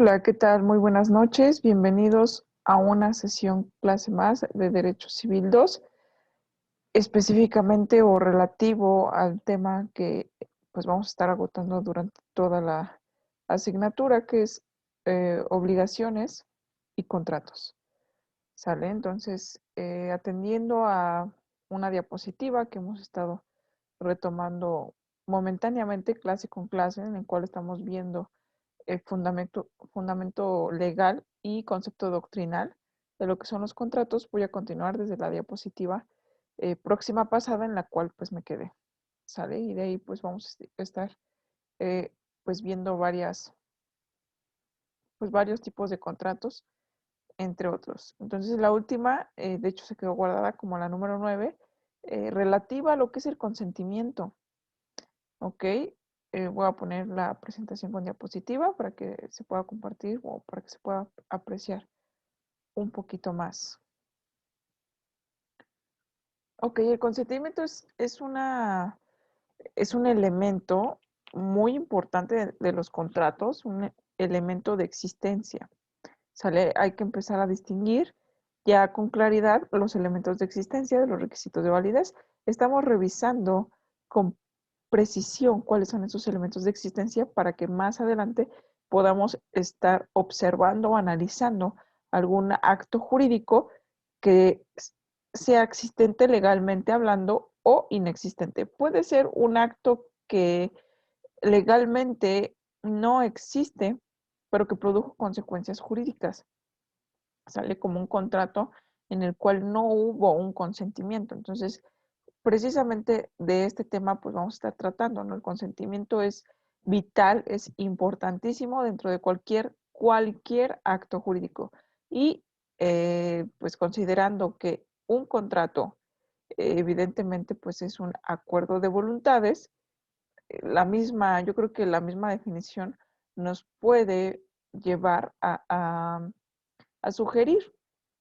Hola, ¿qué tal? Muy buenas noches. Bienvenidos a una sesión clase más de Derecho Civil 2, específicamente o relativo al tema que pues vamos a estar agotando durante toda la asignatura, que es obligaciones y contratos. ¿Sale? Entonces, atendiendo a una diapositiva que hemos estado retomando momentáneamente clase con clase, en el cual estamos viendo el fundamento legal y concepto doctrinal de lo que son los contratos. Voy a continuar desde la diapositiva próxima pasada en la cual pues me quedé, ¿sale? Y de ahí pues vamos a estar eh, pues viendo varios tipos de contratos, entre otros. Entonces la última, de hecho se quedó guardada como la número 9, relativa a lo que es el consentimiento, ¿ok? Voy a poner la presentación con diapositiva para que se pueda compartir o para que se pueda apreciar un poquito más. Ok, el consentimiento es un elemento muy importante de los contratos, un elemento de existencia. ¿Sale? Hay que empezar a distinguir ya con claridad los elementos de existencia de los requisitos de validez. Estamos revisando con precisión cuáles son esos elementos de existencia para que más adelante podamos estar observando o analizando algún acto jurídico que sea existente legalmente hablando o inexistente. Puede ser un acto que legalmente no existe, pero que produjo consecuencias jurídicas. Sale como un contrato en el cual no hubo un consentimiento. Entonces, precisamente de este tema, pues vamos a estar tratando, ¿no? El consentimiento es vital, es importantísimo dentro de cualquier acto jurídico. Y pues considerando que un contrato, evidentemente, pues es un acuerdo de voluntades, yo creo que la misma definición nos puede llevar a sugerir,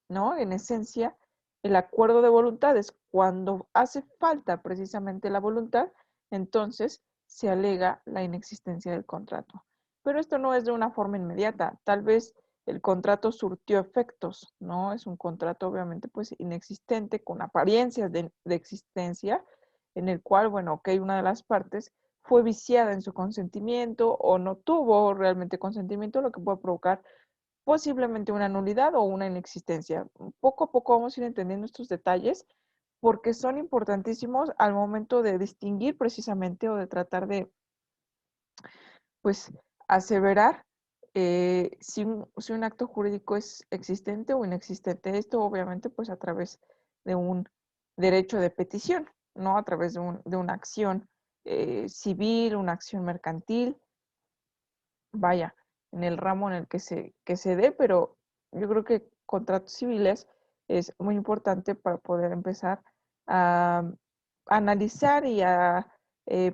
¿no? En esencia, el acuerdo de voluntades. Cuando hace falta precisamente la voluntad, entonces se alega la inexistencia del contrato. Pero esto no es de una forma inmediata. Tal vez el contrato surtió efectos, ¿no? Es un contrato obviamente pues inexistente, con apariencias de existencia, en el cual, bueno, ok, una de las partes fue viciada en su consentimiento o no tuvo realmente consentimiento, lo que puede provocar posiblemente una nulidad o una inexistencia. Poco a poco vamos a ir entendiendo estos detalles porque son importantísimos al momento de distinguir precisamente o de tratar de, pues, aseverar si un acto jurídico es existente o inexistente. Esto obviamente pues a través de un derecho de petición, ¿no? A través de una acción civil, una acción mercantil, vaya, en el ramo en el que se dé, pero yo creo que contratos civiles es muy importante para poder empezar a analizar y a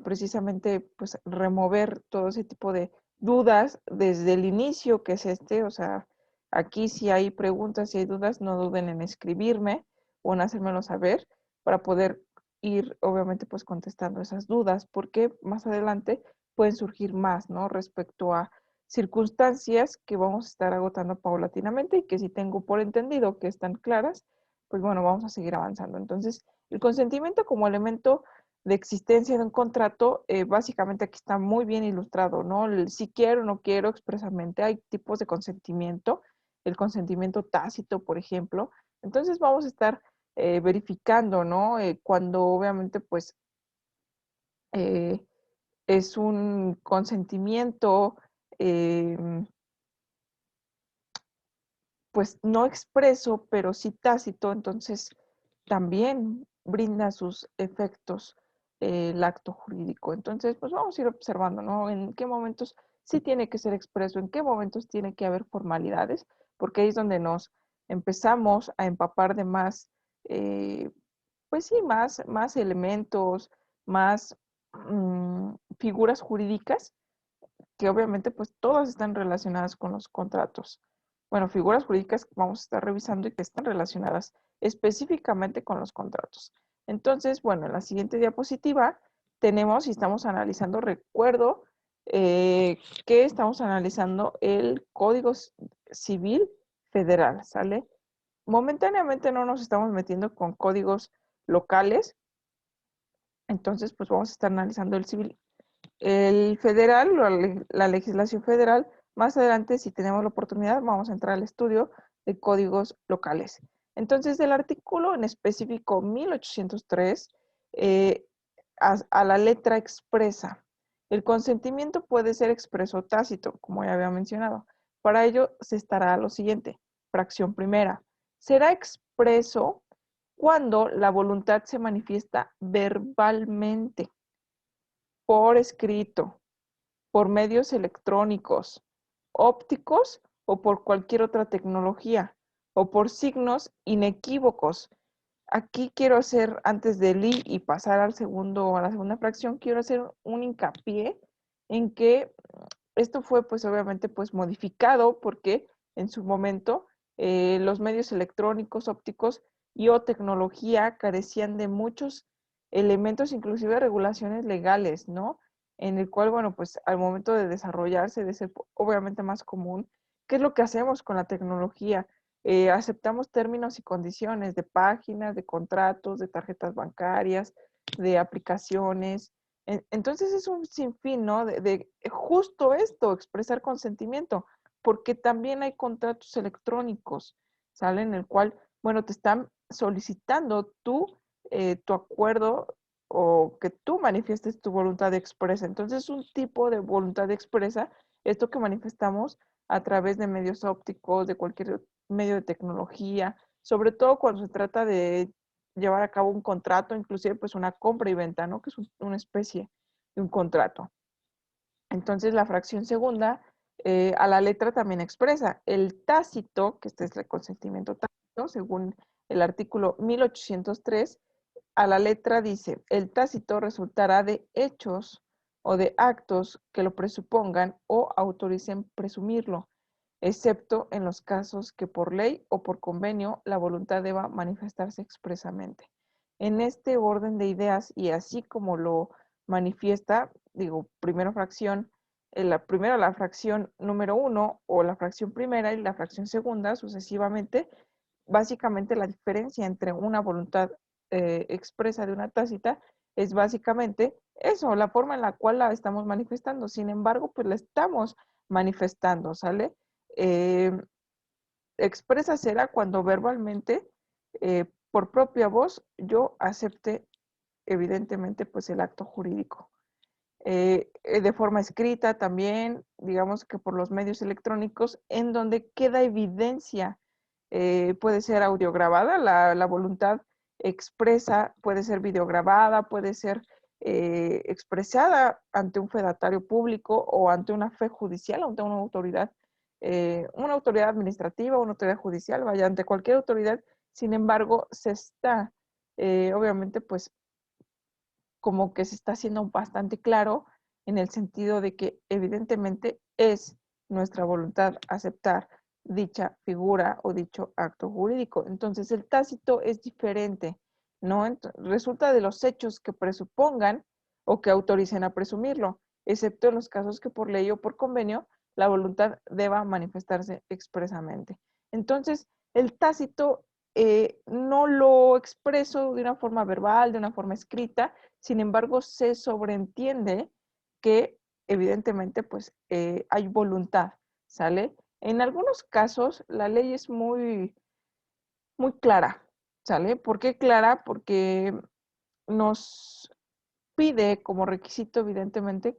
precisamente pues remover todo ese tipo de dudas desde el inicio que es o sea, aquí si hay preguntas, si hay dudas, no duden en escribirme o en hacérmelo saber para poder ir obviamente pues contestando esas dudas, porque más adelante pueden surgir más, ¿no? Respecto a circunstancias que vamos a estar agotando paulatinamente y que si tengo por entendido que están claras, pues bueno, vamos a seguir avanzando. Entonces, el consentimiento como elemento de existencia de un contrato, básicamente aquí está muy bien ilustrado, ¿no? El si quiero o no quiero expresamente, hay tipos de consentimiento, el consentimiento tácito, por ejemplo. Entonces vamos a estar verificando, ¿no? Cuando obviamente pues eh, es un consentimiento, pues no expreso, pero sí tácito, entonces también brinda sus efectos el acto jurídico. Entonces, pues vamos a ir observando, ¿no? En qué momentos sí tiene que ser expreso, en qué momentos tiene que haber formalidades, porque ahí es donde nos empezamos a empapar de más, eh, pues sí, más elementos, más figuras jurídicas que obviamente pues todas están relacionadas con los contratos. Bueno, figuras jurídicas que vamos a estar revisando y que están relacionadas específicamente con los contratos. Entonces, bueno, en la siguiente diapositiva tenemos y estamos analizando, recuerdo que estamos analizando el Código Civil Federal, ¿sale? Momentáneamente no nos estamos metiendo con códigos locales, entonces pues vamos a estar analizando el civil, el federal, la legislación federal. Más adelante, si tenemos la oportunidad, vamos a entrar al estudio de códigos locales. Entonces, del artículo en específico 1803, eh, a la letra expresa. El consentimiento puede ser expreso o tácito, como ya había mencionado. Para ello se estará lo siguiente. Fracción primera. Será expreso cuando la voluntad se manifiesta verbalmente, por escrito, por medios electrónicos, ópticos o por cualquier otra tecnología, o por signos inequívocos. Aquí quiero hacer, antes del I y pasar al segundo, a la segunda fracción, quiero hacer un hincapié en que esto fue pues obviamente pues modificado porque en su momento los medios electrónicos, ópticos y o tecnología carecían de muchos elementos, inclusive regulaciones legales, ¿no? En el cual, bueno, pues al momento de desarrollarse, de ser obviamente más común, ¿qué es lo que hacemos con la tecnología? Aceptamos términos y condiciones de páginas, de contratos, de tarjetas bancarias, de aplicaciones. Entonces es un sinfín, ¿no? De justo esto, expresar consentimiento, porque también hay contratos electrónicos, ¿sale? En el cual, bueno, te están solicitando tu acuerdo o que tú manifiestes tu voluntad expresa. Entonces, un tipo de voluntad expresa, esto que manifestamos a través de medios ópticos, de cualquier medio de tecnología, sobre todo cuando se trata de llevar a cabo un contrato, inclusive pues una compra y venta, ¿no? Que es una especie de un contrato. Entonces, la fracción segunda a la letra también expresa el tácito, que este es el consentimiento tácito, según el artículo 1803, a la letra dice, el tácito resultará de hechos o de actos que lo presupongan o autoricen presumirlo, excepto en los casos que por ley o por convenio la voluntad deba manifestarse expresamente. En este orden de ideas y así como lo manifiesta, digo, primero la fracción número 1 o la fracción primera y la fracción segunda sucesivamente, básicamente la diferencia entre una voluntad expresa de una tácita es básicamente eso, la forma en la cual la estamos manifestando. Sin embargo, pues la estamos manifestando, ¿sale? Eh, Expresa será cuando verbalmente, por propia voz, yo acepte evidentemente pues el acto jurídico. De forma escrita también, digamos que por los medios electrónicos, en donde queda evidencia, puede ser audiograbada, la voluntad expresa, puede ser videograbada, puede ser expresada ante un fedatario público o ante una fe judicial, ante una autoridad administrativa, una autoridad judicial, vaya, ante cualquier autoridad. Sin embargo, se está, obviamente, pues como que se está haciendo bastante claro en el sentido de que evidentemente es nuestra voluntad aceptar dicha figura o dicho acto jurídico. Entonces el tácito es diferente, ¿no? Resulta de los hechos que presupongan o que autoricen a presumirlo, excepto en los casos que por ley o por convenio la voluntad deba manifestarse expresamente. Entonces, el tácito no lo expreso de una forma verbal, de una forma escrita, sin embargo, se sobreentiende que evidentemente pues hay voluntad, ¿sale? En algunos casos la ley es muy clara, ¿sale? ¿Por qué clara? Porque nos pide como requisito, evidentemente,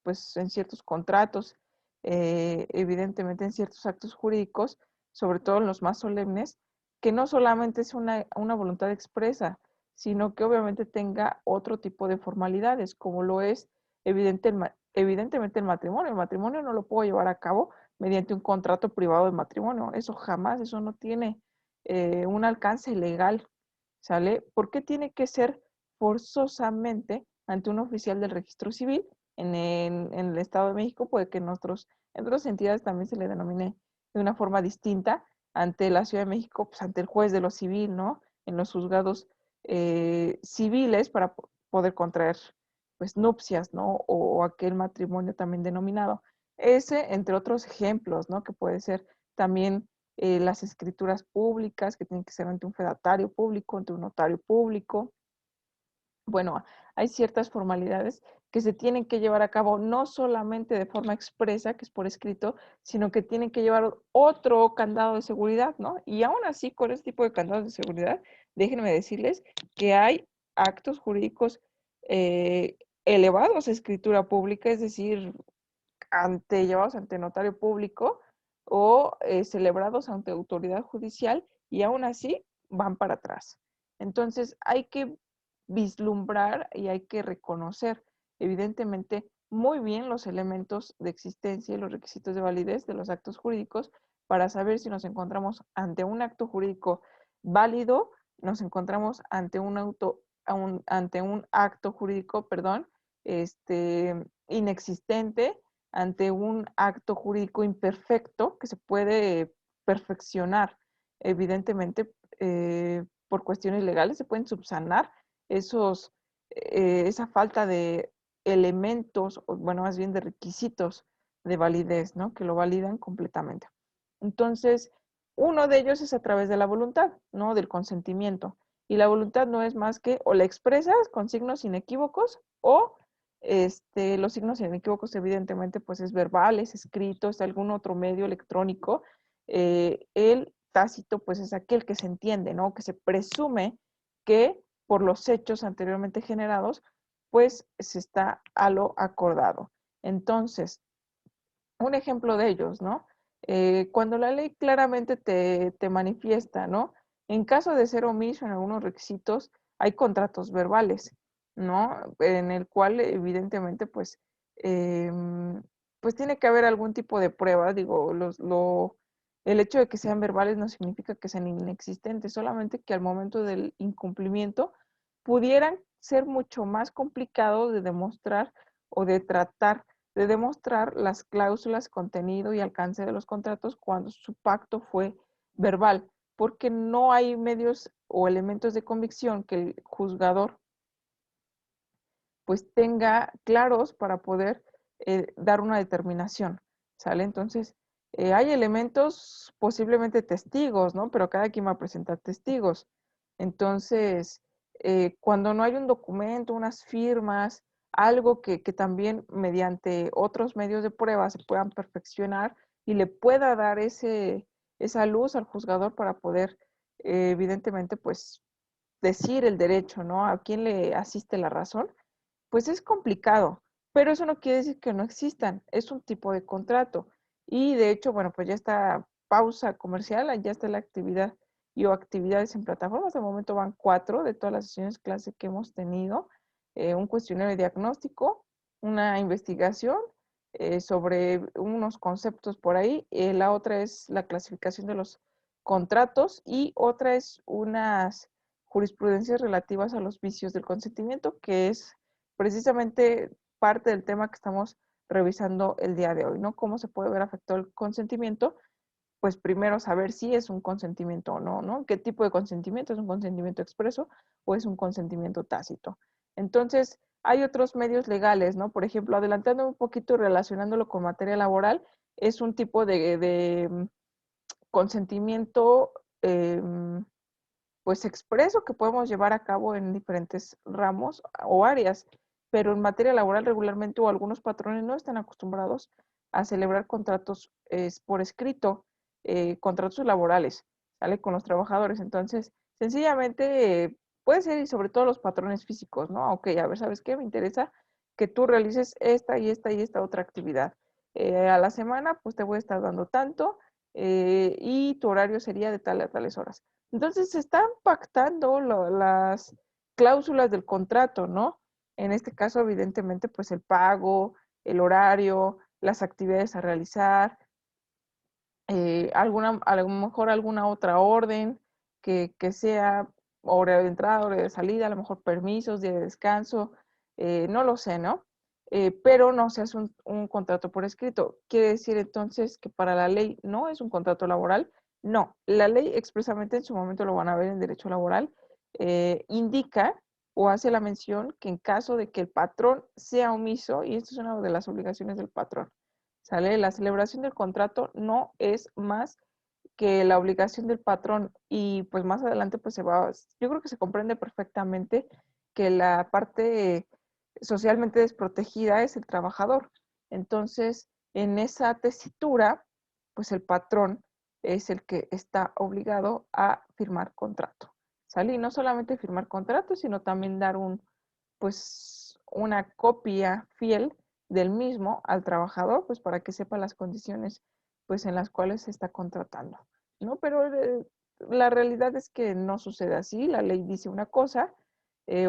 pues, en ciertos contratos, evidentemente en ciertos actos jurídicos, sobre todo en los más solemnes, que no solamente es una voluntad expresa, sino que obviamente tenga otro tipo de formalidades, como lo es evidentemente el matrimonio. El matrimonio no lo puedo llevar a cabo mediante un contrato privado de matrimonio. Eso jamás, eso no tiene un alcance legal, ¿sale? ¿Por qué tiene que ser forzosamente ante un oficial del registro civil? En el Estado de México puede que en otras entidades también se le denomine de una forma distinta. Ante la Ciudad de México, pues ante el juez de lo civil, ¿no? En los juzgados civiles para poder contraer pues nupcias, ¿no? O aquel matrimonio también denominado. Ese, entre otros ejemplos, ¿no? Que puede ser también las escrituras públicas, que tienen que ser ante un fedatario público, ante un notario público. Bueno, hay ciertas formalidades que se tienen que llevar a cabo no solamente de forma expresa, que es por escrito, sino que tienen que llevar otro candado de seguridad, ¿no? Y aún así, con este tipo de candados de seguridad, déjenme decirles que hay actos jurídicos eh, elevados a escritura pública, es decir, llevados ante notario público o celebrados ante autoridad judicial y aún así van para atrás. Entonces hay que vislumbrar y hay que reconocer evidentemente muy bien los elementos de existencia y los requisitos de validez de los actos jurídicos para saber si nos encontramos ante un acto jurídico válido, nos encontramos ante ante un acto jurídico, perdón, inexistente, ante un acto jurídico imperfecto que se puede perfeccionar. Evidentemente, por cuestiones legales se pueden subsanar esa falta de elementos, o bueno, más bien de requisitos de validez, ¿no? Que lo validan completamente. Entonces, uno de ellos es a través de la voluntad, ¿no? Del consentimiento. Y la voluntad no es más que o la expresas con signos inequívocos o los signos inequívocos evidentemente pues es verbal, es escrito, es algún otro medio electrónico. El tácito pues es aquel que se entiende, ¿no? Que se presume que por los hechos anteriormente generados pues se está a lo acordado. Entonces, un ejemplo de ellos, ¿no? Cuando la ley claramente te manifiesta, ¿no? En caso de ser omiso en algunos requisitos, hay contratos verbales, ¿no? En el cual evidentemente, pues tiene que haber algún tipo de prueba, digo, el hecho de que sean verbales no significa que sean inexistentes, solamente que al momento del incumplimiento pudieran ser mucho más complicados de demostrar o de tratar de demostrar las cláusulas, contenido y alcance de los contratos cuando su pacto fue verbal, porque no hay medios o elementos de convicción que el juzgador pues tenga claros para poder dar una determinación, ¿sale? Entonces, hay elementos, posiblemente testigos, ¿no? Pero cada quien va a presentar testigos. Entonces, cuando no hay un documento, unas firmas, algo que también mediante otros medios de prueba se puedan perfeccionar y le pueda dar esa luz al juzgador para poder, evidentemente, pues decir el derecho, ¿no? A quién le asiste la razón, pues es complicado, pero eso no quiere decir que no existan, es un tipo de contrato. Y de hecho, bueno, pues ya está pausa comercial, ya está la actividad y o actividades en plataformas. De momento van 4 de todas las sesiones clase que hemos tenido. Un cuestionario de diagnóstico, una investigación sobre unos conceptos por ahí. La otra es la clasificación de los contratos y otra es unas jurisprudencias relativas a los vicios del consentimiento, que es precisamente parte del tema que estamos revisando el día de hoy, ¿no? ¿Cómo se puede ver afectado el consentimiento? Pues primero saber si es un consentimiento o no, ¿no? ¿Qué tipo de consentimiento? ¿Es un consentimiento expreso o es un consentimiento tácito? Entonces, hay otros medios legales, ¿no? Por ejemplo, adelantando un poquito y relacionándolo con materia laboral, es un tipo de consentimiento pues expreso que podemos llevar a cabo en diferentes ramos o áreas, pero en materia laboral regularmente o algunos patrones no están acostumbrados a celebrar contratos por escrito, contratos laborales, ¿sale? Con los trabajadores. Entonces, sencillamente puede ser y sobre todo los patrones físicos, ¿no? Ok, a ver, ¿sabes qué? Me interesa que tú realices esta y esta y esta otra actividad. A la semana, pues te voy a estar dando tanto y tu horario sería de tal a tales horas. Entonces se están pactando las cláusulas del contrato, ¿no? En este caso, evidentemente, pues el pago, el horario, las actividades a realizar, a lo mejor alguna otra orden que sea hora de entrada, hora de salida, a lo mejor permisos, día de descanso, no lo sé, ¿no? Pero no se hace un contrato por escrito. ¿Quiere decir entonces que para la ley no es un contrato laboral? No, la ley expresamente en su momento lo van a ver en derecho laboral, indica o hace la mención que en caso de que el patrón sea omiso, y esto es una de las obligaciones del patrón, ¿sale? La celebración del contrato no es más que la obligación del patrón y pues más adelante pues yo creo que se comprende perfectamente que la parte socialmente desprotegida es el trabajador. Entonces, en esa tesitura, pues el patrón es el que está obligado a firmar contrato, ¿sale? Y no solamente firmar contrato, sino también dar pues, una copia fiel del mismo al trabajador, pues para que sepa las condiciones pues en las cuales se está contratando, ¿no? Pero la realidad es que no sucede así, la ley dice una cosa,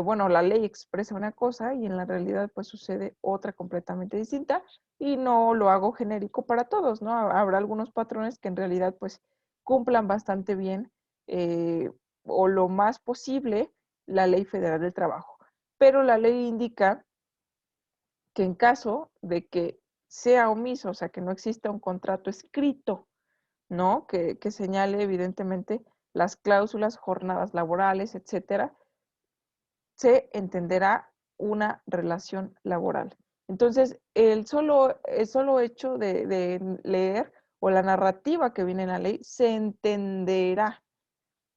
bueno, la ley expresa una cosa y en la realidad pues sucede otra completamente distinta y no lo hago genérico para todos, ¿no? Habrá algunos patrones que en realidad pues cumplan bastante bien o lo más posible la Ley Federal del Trabajo. Pero la ley indica que en caso de que sea omiso, o sea, que no exista un contrato escrito, ¿no? Que señale evidentemente las cláusulas, jornadas laborales, etcétera, se entenderá una relación laboral. Entonces, el solo hecho de leer o la narrativa que viene en la ley se entenderá.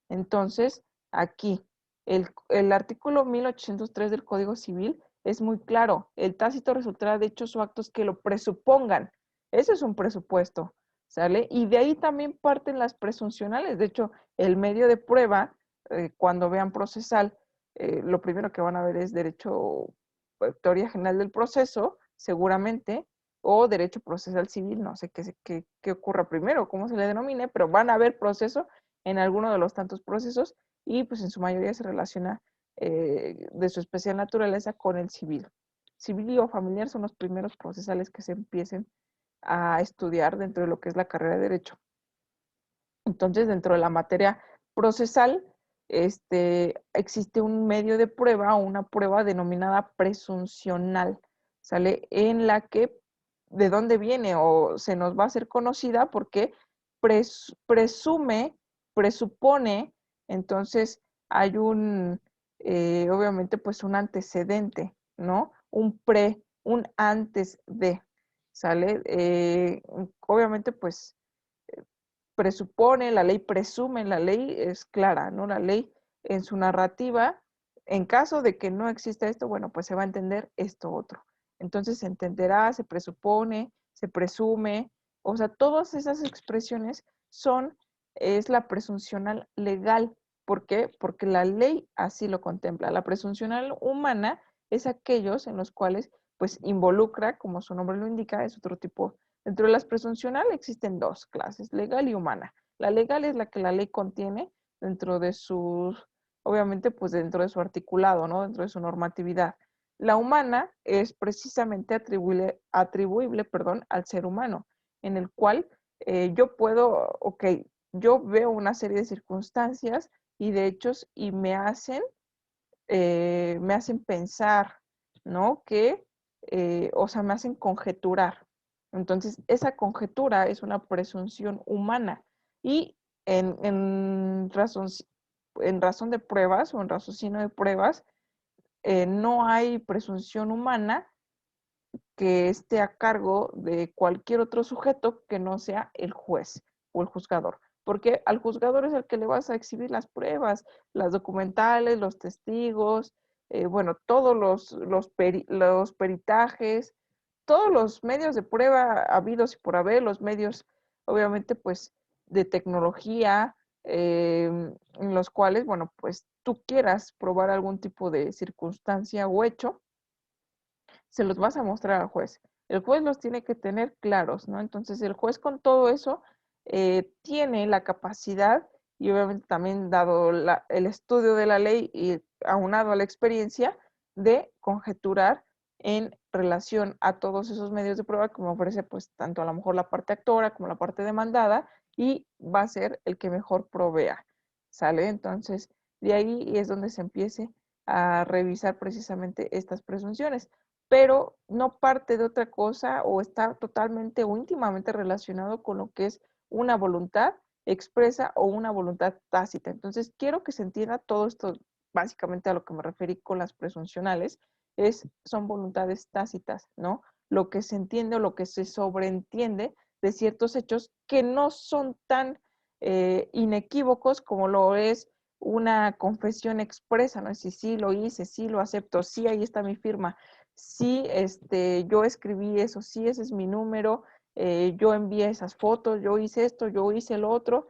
Entonces, aquí, el artículo 1803 del Código Civil es muy claro. El tácito resultará de hechos o actos que lo presupongan. Ese es un presupuesto, ¿sale? Y de ahí también parten las presuncionales. De hecho, el medio de prueba, cuando vean procesal, lo primero que van a ver es derecho, teoría general del proceso, seguramente, o derecho procesal civil, no sé qué ocurra primero, cómo se le denomine, pero van a ver proceso en alguno de los tantos procesos y pues en su mayoría se relaciona de su especial naturaleza con el civil. Civil y o familiar son los primeros procesales que se empiecen a estudiar dentro de lo que es la carrera de Derecho. Entonces, dentro de la materia procesal, existe un medio de prueba o una prueba denominada presuncional, ¿sale? En la que, ¿de dónde viene? O se nos va a hacer conocida porque presume, presupone, entonces hay obviamente, pues un antecedente, ¿no? Un antes de, ¿sale? Obviamente, pues presupone, la ley presume, la ley es clara, ¿no? La ley en su narrativa, en caso de que no exista esto, bueno, pues se va a entender esto otro. Entonces se entenderá, se presupone, se presume, o sea, todas esas expresiones es la presuncional legal. ¿Por qué? Porque la ley así lo contempla. La presuncional humana es aquellos en los cuales pues involucra, como su nombre lo indica, es otro tipo. Dentro de las presuncionales existen dos clases, legal y humana. La legal es la que la ley contiene dentro de sus, obviamente, pues dentro de su articulado, ¿no? Dentro de su normatividad. La humana es precisamente atribuible, perdón, al ser humano, en el cual yo puedo, ok, yo veo una serie de circunstancias y de hechos y me hacen pensar, ¿no? O sea, me hacen conjeturar. Entonces, esa conjetura es una presunción humana y en razón de pruebas o en raciocinio de pruebas, no hay presunción humana que esté a cargo de cualquier otro sujeto que no sea el juez o el juzgador. Porque al juzgador es el que le vas a exhibir las pruebas, las documentales, los testigos, bueno, todos los peritajes, todos los medios de prueba habidos y por haber, los medios, obviamente, pues, de tecnología, en los cuales, bueno, pues tú quieras probar algún tipo de circunstancia o hecho, se los vas a mostrar al juez. El juez los tiene que tener claros, ¿no? Entonces, el juez con todo eso tiene la capacidad y obviamente también dado el estudio de la ley y aunado a la experiencia de conjeturar en relación a todos esos medios de prueba que me ofrece pues tanto a lo mejor la parte actora como la parte demandada y va a ser el que mejor provea, ¿sale? Entonces, de ahí es donde se empiece a revisar precisamente estas presunciones, pero no parte de otra cosa o está totalmente o íntimamente relacionado con lo que es una voluntad expresa o una voluntad tácita. Entonces, quiero que se entienda todo esto básicamente a lo que me referí con las presuncionales, son voluntades tácitas, ¿no? Lo que se entiende o lo que se sobreentiende de ciertos hechos que no son tan inequívocos como lo es una confesión expresa, ¿no? Es decir, sí lo hice, sí lo acepto, sí ahí está mi firma, sí yo escribí eso, sí ese es mi número, yo envié esas fotos, yo hice esto, yo hice lo otro,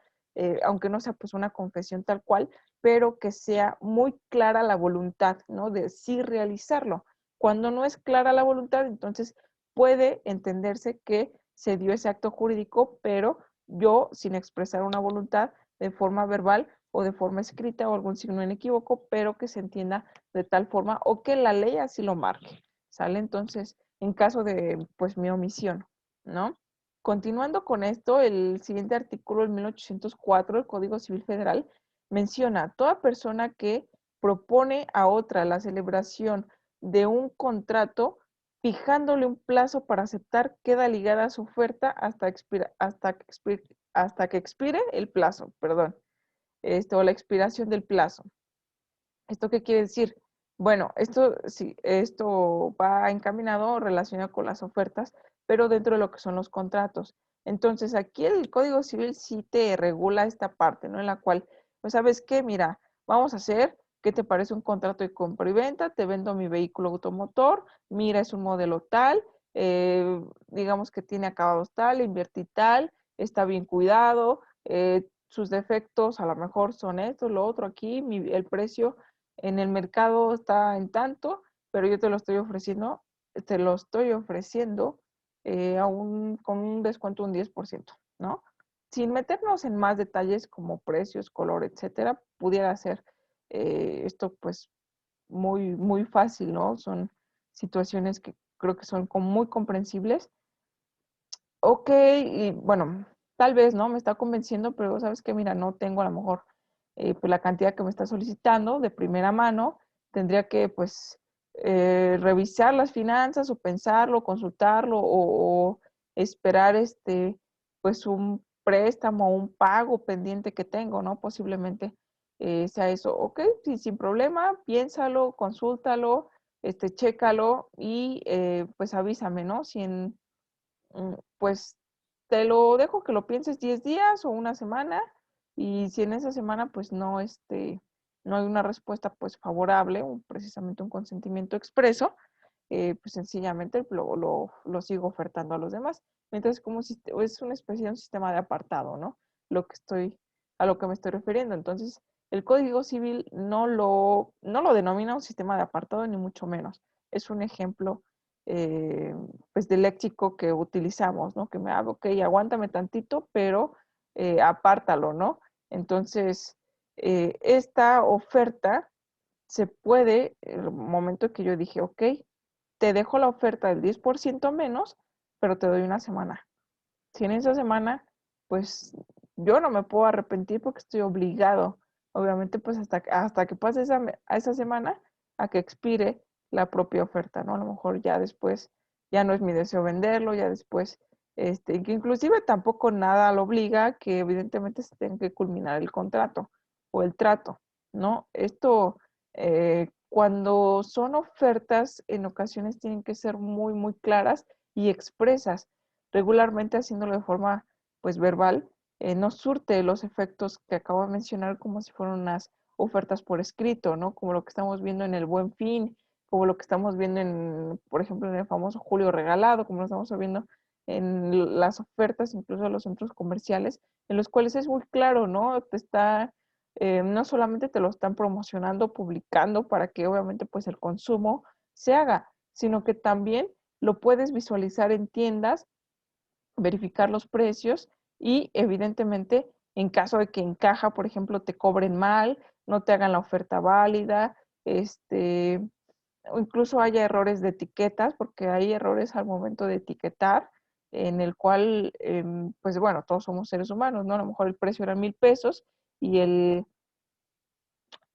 aunque no sea pues una confesión tal cual, pero que sea muy clara la voluntad, ¿no? De sí realizarlo. Cuando no es clara la voluntad, entonces puede entenderse que se dio ese acto jurídico, pero yo, sin expresar una voluntad de forma verbal o de forma escrita o algún signo inequívoco, pero que se entienda de tal forma o que la ley así lo marque, ¿sale? Entonces, en caso de, pues, mi omisión, ¿no? Continuando con esto, el siguiente artículo, el 1804 del Código Civil Federal, menciona, toda persona que propone a otra la celebración de un contrato fijándole un plazo para aceptar, queda ligada a su oferta hasta que expire el plazo, perdón, o la expiración del plazo. ¿Esto qué quiere decir? Bueno, esto sí, esto va encaminado relacionado con las ofertas, pero dentro de lo que son los contratos. Entonces, aquí el Código Civil sí te regula esta parte, ¿no? En la cual, pues, ¿sabes qué? Mira, vamos a hacer, ¿qué te parece un contrato de compra y venta? Te vendo mi vehículo automotor, mira, es un modelo tal, digamos que tiene acabados tal, invertí tal, está bien cuidado, sus defectos a lo mejor son esto, lo otro aquí, el precio en el mercado está en tanto, pero yo te lo estoy ofreciendo con un descuento de un 10%, ¿no? Sin meternos en más detalles como precios, color, etcétera, pudiera ser esto pues muy, muy fácil, ¿no? Son situaciones que creo que son muy comprensibles. Ok, y bueno, tal vez, ¿no? Me está convenciendo, pero sabes que, mira, no tengo a lo mejor pues la cantidad que me está solicitando de primera mano. Tendría que, pues, revisar las finanzas o pensarlo, consultarlo o esperar, pues, un préstamo o un pago pendiente que tengo, ¿no? Posiblemente sea eso. Ok, sí, sin problema, piénsalo, consúltalo, chécalo y pues avísame, ¿no? Si pues te lo dejo que lo pienses 10 días o una semana y si en esa semana pues no, no hay una respuesta pues favorable, precisamente un consentimiento expreso, pues sencillamente lo sigo ofertando a los demás. Mientras es una especie de un sistema de apartado, ¿no? A lo que me estoy refiriendo. Entonces, el Código Civil no lo denomina un sistema de apartado, ni mucho menos. Es un ejemplo pues del léxico que utilizamos, ¿no? Que me hago, ok, aguántame tantito, pero apártalo, ¿no? Entonces, esta oferta se puede, el momento que yo dije, ok, te dejo la oferta del 10% menos, pero te doy una semana. Si en esa semana, pues yo no me puedo arrepentir porque estoy obligado, obviamente, pues hasta que pase a esa semana a que expire la propia oferta, ¿no? A lo mejor ya después ya no es mi deseo venderlo, ya después, que inclusive tampoco nada lo obliga que evidentemente se tenga que culminar el contrato o el trato, ¿no? Esto, cuando son ofertas, en ocasiones tienen que ser muy, muy claras y expresas regularmente haciéndolo de forma pues verbal, no surte los efectos que acabo de mencionar como si fueran unas ofertas por escrito, ¿no? Como lo que estamos viendo en el Buen Fin, como lo que estamos viendo por ejemplo, en el famoso Julio Regalado, como lo estamos viendo en las ofertas incluso de los centros comerciales, en los cuales es muy claro, ¿no? No solamente te lo están promocionando, publicando para que obviamente pues el consumo se haga, sino que también lo puedes visualizar en tiendas, verificar los precios y evidentemente en caso de que encaja, por ejemplo, te cobren mal, no te hagan la oferta válida, o incluso haya errores de etiquetas, porque hay errores al momento de etiquetar, en el cual, pues bueno, todos somos seres humanos, ¿no? A lo mejor el precio era 1,000 pesos y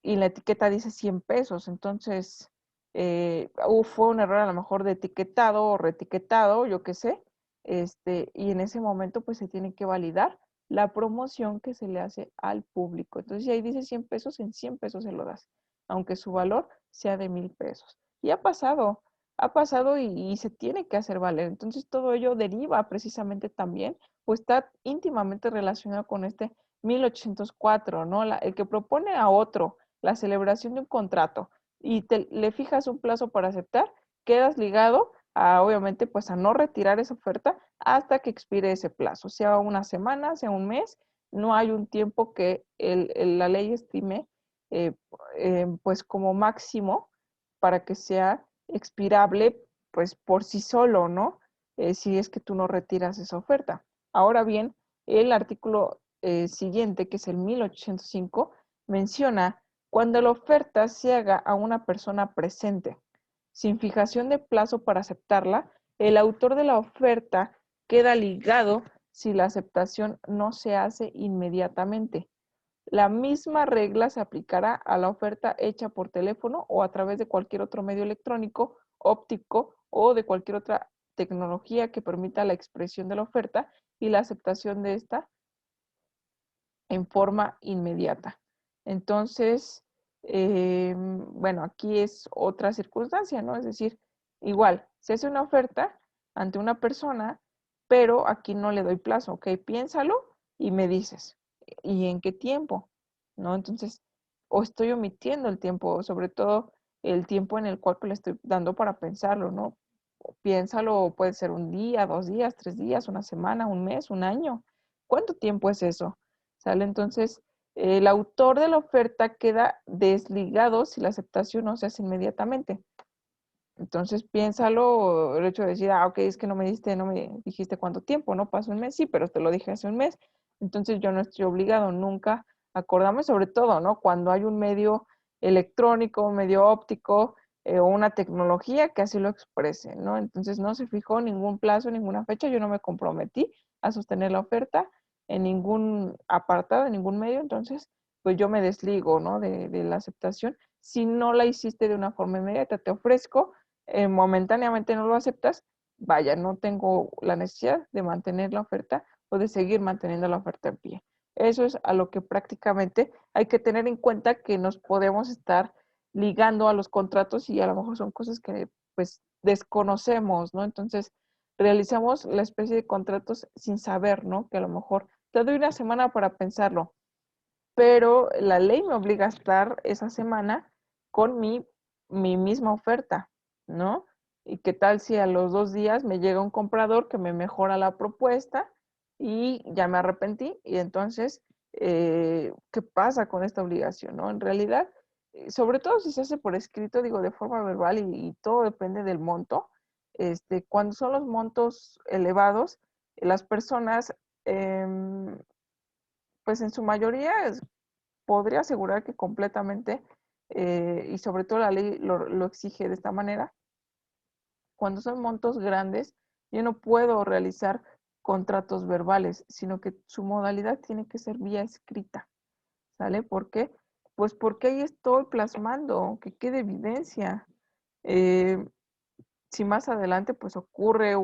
y la etiqueta dice 100 pesos. Entonces, fue un error a lo mejor de etiquetado o reetiquetado, yo qué sé. Y en ese momento, pues se tiene que validar la promoción que se le hace al público. Entonces, si ahí dice 100 pesos, en 100 pesos se lo das. aunque su valor sea de 1,000 pesos. Y ha pasado y se tiene que hacer valer. Entonces todo ello deriva precisamente también, o está íntimamente relacionado con este 1804, ¿no? El que propone a otro la celebración de un contrato y le fijas un plazo para aceptar, quedas ligado a, obviamente, pues a no retirar esa oferta hasta que expire ese plazo, sea una semana, sea un mes, no hay un tiempo que la ley estime eh, pues como máximo para que sea expirable pues por sí solo, ¿no? Si es que tú no retiras esa oferta. Ahora bien, el artículo siguiente, que es el 1805, menciona cuando la oferta se haga a una persona presente, sin fijación de plazo para aceptarla, el autor de la oferta queda ligado si la aceptación no se hace inmediatamente. La misma regla se aplicará a la oferta hecha por teléfono o a través de cualquier otro medio electrónico, óptico o de cualquier otra tecnología que permita la expresión de la oferta y la aceptación de esta en forma inmediata. Entonces, bueno, aquí es otra circunstancia, ¿no? Es decir, igual, se hace una oferta ante una persona, pero aquí no le doy plazo, ¿ok? Piénsalo y me dices, ¿y en qué tiempo? ¿No? Entonces, o estoy omitiendo el tiempo, sobre todo el tiempo en el cual le estoy dando para pensarlo, ¿no? Piénsalo, puede ser un día, 2 días, 3 días, una semana, un mes, un año. ¿Cuánto tiempo es eso? ¿Sale? Entonces, el autor de la oferta queda desligado si la aceptación no se hace inmediatamente. Entonces, piénsalo, el hecho de decir, ok, es que no me dijiste cuánto tiempo, ¿no? Pasó un mes, sí, pero te lo dije hace un mes. Entonces, yo no estoy obligado nunca a acordarme, sobre todo, ¿no? Cuando hay un medio electrónico, un medio óptico o una tecnología que así lo exprese, ¿no? Entonces, no se fijó ningún plazo, ninguna fecha, yo no me comprometí a sostener la oferta en ningún apartado, en ningún medio, entonces, pues yo me desligo, ¿no? De la aceptación. Si no la hiciste de una forma inmediata, te ofrezco momentáneamente no lo aceptas, vaya, no tengo la necesidad de mantener la oferta o de seguir manteniendo la oferta en pie. Eso es a lo que prácticamente hay que tener en cuenta que nos podemos estar ligando a los contratos y a lo mejor son cosas que pues desconocemos, ¿no? Entonces realizamos la especie de contratos sin saber, ¿no? Que a lo mejor te doy una semana para pensarlo, pero la ley me obliga a estar esa semana con mi misma oferta, ¿no? ¿Y qué tal si a los 2 días me llega un comprador que me mejora la propuesta y ya me arrepentí? Y entonces, ¿qué pasa con esta obligación, no? En realidad, sobre todo si se hace por escrito, digo, de forma verbal y todo depende del monto. Cuando son los montos elevados, las personas, pues en su mayoría podría asegurar que completamente, y sobre todo la ley lo exige de esta manera, cuando son montos grandes, yo no puedo realizar contratos verbales, sino que su modalidad tiene que ser vía escrita, ¿sale? ¿Por qué? Pues porque ahí estoy plasmando, que quede evidencia. Eh, si más adelante pues ocurre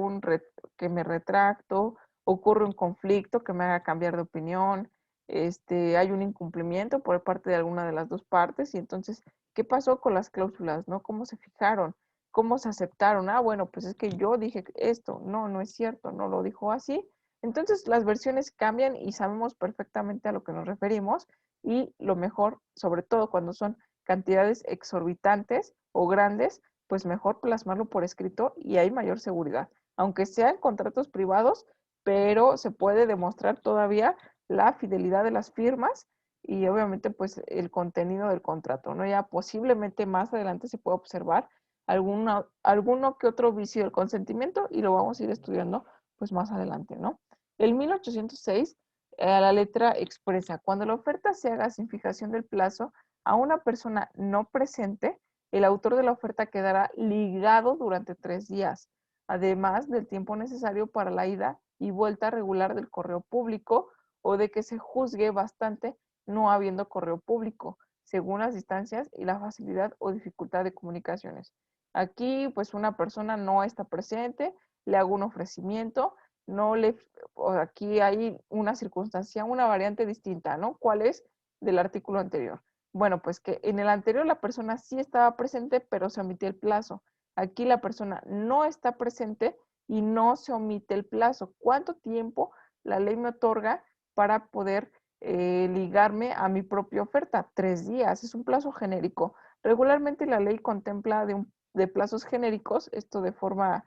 que me retracto, ocurre un conflicto que me haga cambiar de opinión, hay un incumplimiento por parte de alguna de las dos partes y entonces, ¿qué pasó con las cláusulas, no? ¿Cómo se fijaron? ¿Cómo se aceptaron? Ah, bueno, pues es que yo dije esto, no, no es cierto, no lo dijo así. Entonces las versiones cambian y sabemos perfectamente a lo que nos referimos y lo mejor, sobre todo cuando son cantidades exorbitantes o grandes, pues mejor plasmarlo por escrito y hay mayor seguridad, aunque sean contratos privados, pero se puede demostrar todavía la fidelidad de las firmas y obviamente pues el contenido del contrato, ¿no? Ya posiblemente más adelante se puede observar alguno que otro vicio del consentimiento y lo vamos a ir estudiando pues más adelante, ¿no? El 1806, la letra expresa, cuando la oferta se haga sin fijación del plazo a una persona no presente, el autor de la oferta quedará ligado durante 3 días, además del tiempo necesario para la ida y vuelta regular del correo público o de que se juzgue bastante no habiendo correo público, según las distancias y la facilidad o dificultad de comunicaciones. Aquí, pues una persona no está presente, le hago un ofrecimiento, no le, aquí hay una circunstancia, una variante distinta, ¿no? ¿Cuál es del artículo anterior? Bueno, pues que en el anterior la persona sí estaba presente, pero se omitió el plazo. Aquí la persona no está presente y no se omite el plazo. ¿Cuánto tiempo la ley me otorga para poder ligarme a mi propia oferta? 3 días, es un plazo genérico. Regularmente la ley contempla de plazos genéricos, esto de forma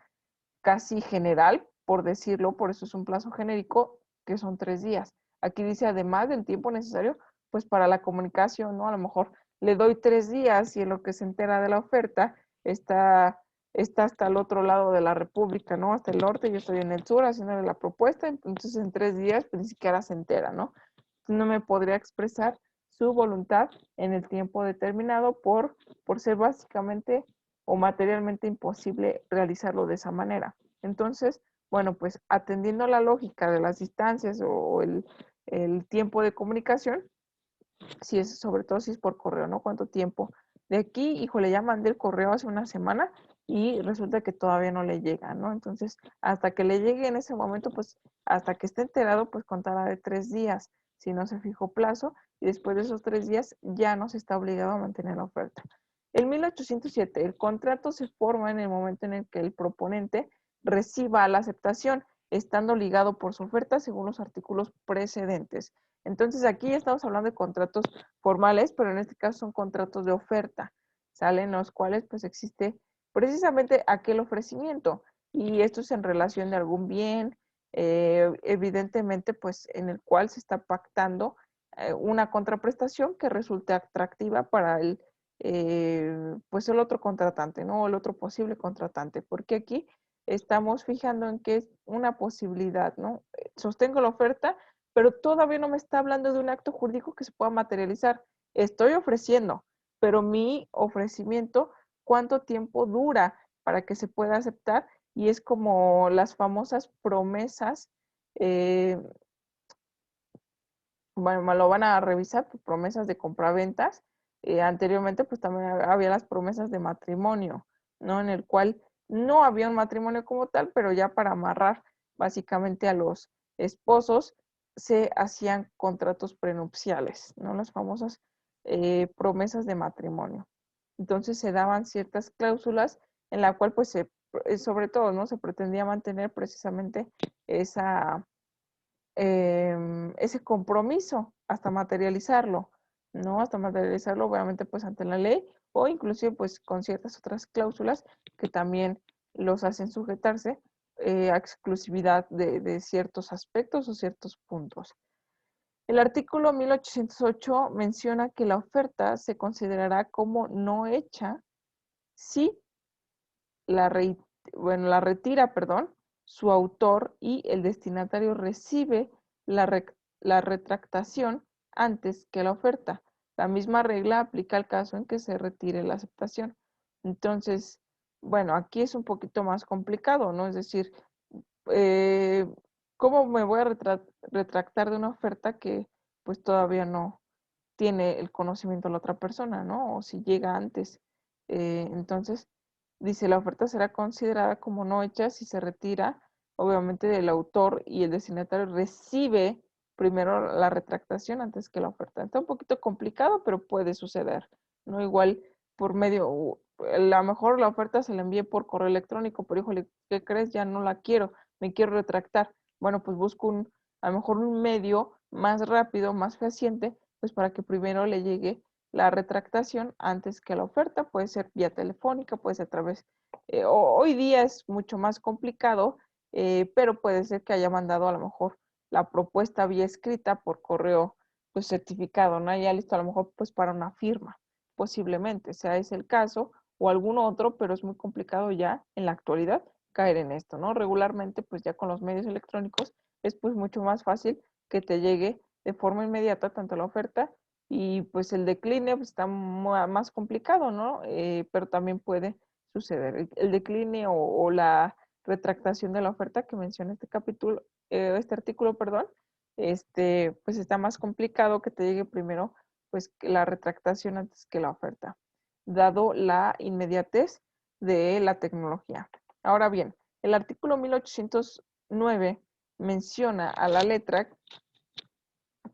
casi general, por decirlo, por eso es un plazo genérico, que son 3 días. Aquí dice, además del tiempo necesario, pues para la comunicación, ¿no? A lo mejor le doy 3 días y en lo que se entera de la oferta está hasta el otro lado de la República, ¿no? Hasta el norte, yo estoy en el sur haciéndole la propuesta, entonces en 3 días pues ni siquiera se entera, ¿no? No me podría expresar su voluntad en el tiempo determinado por ser básicamente o materialmente imposible realizarlo de esa manera. Entonces, bueno, pues atendiendo la lógica de las distancias o el tiempo de comunicación, si es, sobre todo si es por correo, ¿no? ¿Cuánto tiempo? De aquí, híjole, ya mandé el correo hace una semana y resulta que todavía no le llega, ¿no? Entonces, hasta que le llegue en ese momento, pues, hasta que esté enterado, pues contará de 3 días, si no se fijó plazo, y después de esos 3 días ya no se está obligado a mantener la oferta. En 1807, el contrato se forma en el momento en el que el proponente reciba la aceptación, estando ligado por su oferta según los artículos precedentes. Entonces aquí estamos hablando de contratos formales, pero en este caso son contratos de oferta, ¿salen? Los cuales pues existe precisamente aquel ofrecimiento y esto es en relación de algún bien, evidentemente pues en el cual se está pactando una contraprestación que resulte atractiva para pues el otro contratante, ¿no? O el otro posible contratante, porque aquí estamos fijando en que es una posibilidad, ¿no? Sostengo la oferta, pero todavía no me está hablando de un acto jurídico que se pueda materializar. Estoy ofreciendo, pero mi ofrecimiento, ¿cuánto tiempo dura para que se pueda aceptar? Y es como las famosas promesas, eh, bueno, me lo van a revisar, pues, promesas de compraventas. Anteriormente, pues también había las promesas de matrimonio, ¿no? En el cual no había un matrimonio como tal, pero ya para amarrar básicamente a los esposos se hacían contratos prenupciales, ¿no? Las famosas promesas de matrimonio. Entonces se daban ciertas cláusulas en la cual, pues, sobre todo, ¿no? Se pretendía mantener precisamente esa ese compromiso hasta materializarlo, ¿no? Hasta materializarlo, obviamente, pues ante la ley o inclusive pues con ciertas otras cláusulas que también los hacen sujetarse a exclusividad de ciertos aspectos o ciertos puntos. El artículo 1808 menciona que la oferta se considerará como no hecha si la, re, bueno, la retira, perdón, su autor y el destinatario recibe la, la retractación antes que la oferta. La misma regla aplica al caso en que se retire la aceptación. Entonces, bueno, aquí es un poquito más complicado, ¿no? Es decir, eh, ¿cómo me voy a retractar de una oferta que pues todavía no tiene el conocimiento la otra persona, ¿no? O si llega antes. Entonces, dice, la oferta será considerada como no hecha si se retira, obviamente, del autor y el destinatario recibe primero la retractación antes que la oferta. Está un poquito complicado, pero puede suceder, ¿no? Igual por medio, a lo mejor la oferta se la envíe por correo electrónico, pero híjole, ¿qué crees? Ya no la quiero, me quiero retractar. Bueno, pues busco a lo mejor un medio más rápido, más fehaciente, pues para que primero le llegue la retractación antes que la oferta, puede ser vía telefónica, puede ser a través, hoy día es mucho más complicado, pero puede ser que haya mandado a lo mejor la propuesta vía escrita por correo pues certificado, ¿no? Ya listo a lo mejor pues para una firma, posiblemente sea ese el caso o algún otro, pero es muy complicado ya en la actualidad caer en esto, ¿no? Regularmente pues ya con los medios electrónicos es pues mucho más fácil que te llegue de forma inmediata tanto la oferta y pues el decline pues, está más complicado, ¿no? Pero también puede suceder. El decline o la retractación de la oferta que menciona este capítulo, este artículo, perdón, pues está más complicado que te llegue primero pues la retractación antes que la oferta, dado la inmediatez de la tecnología. Ahora bien, el artículo 1809 menciona a la letra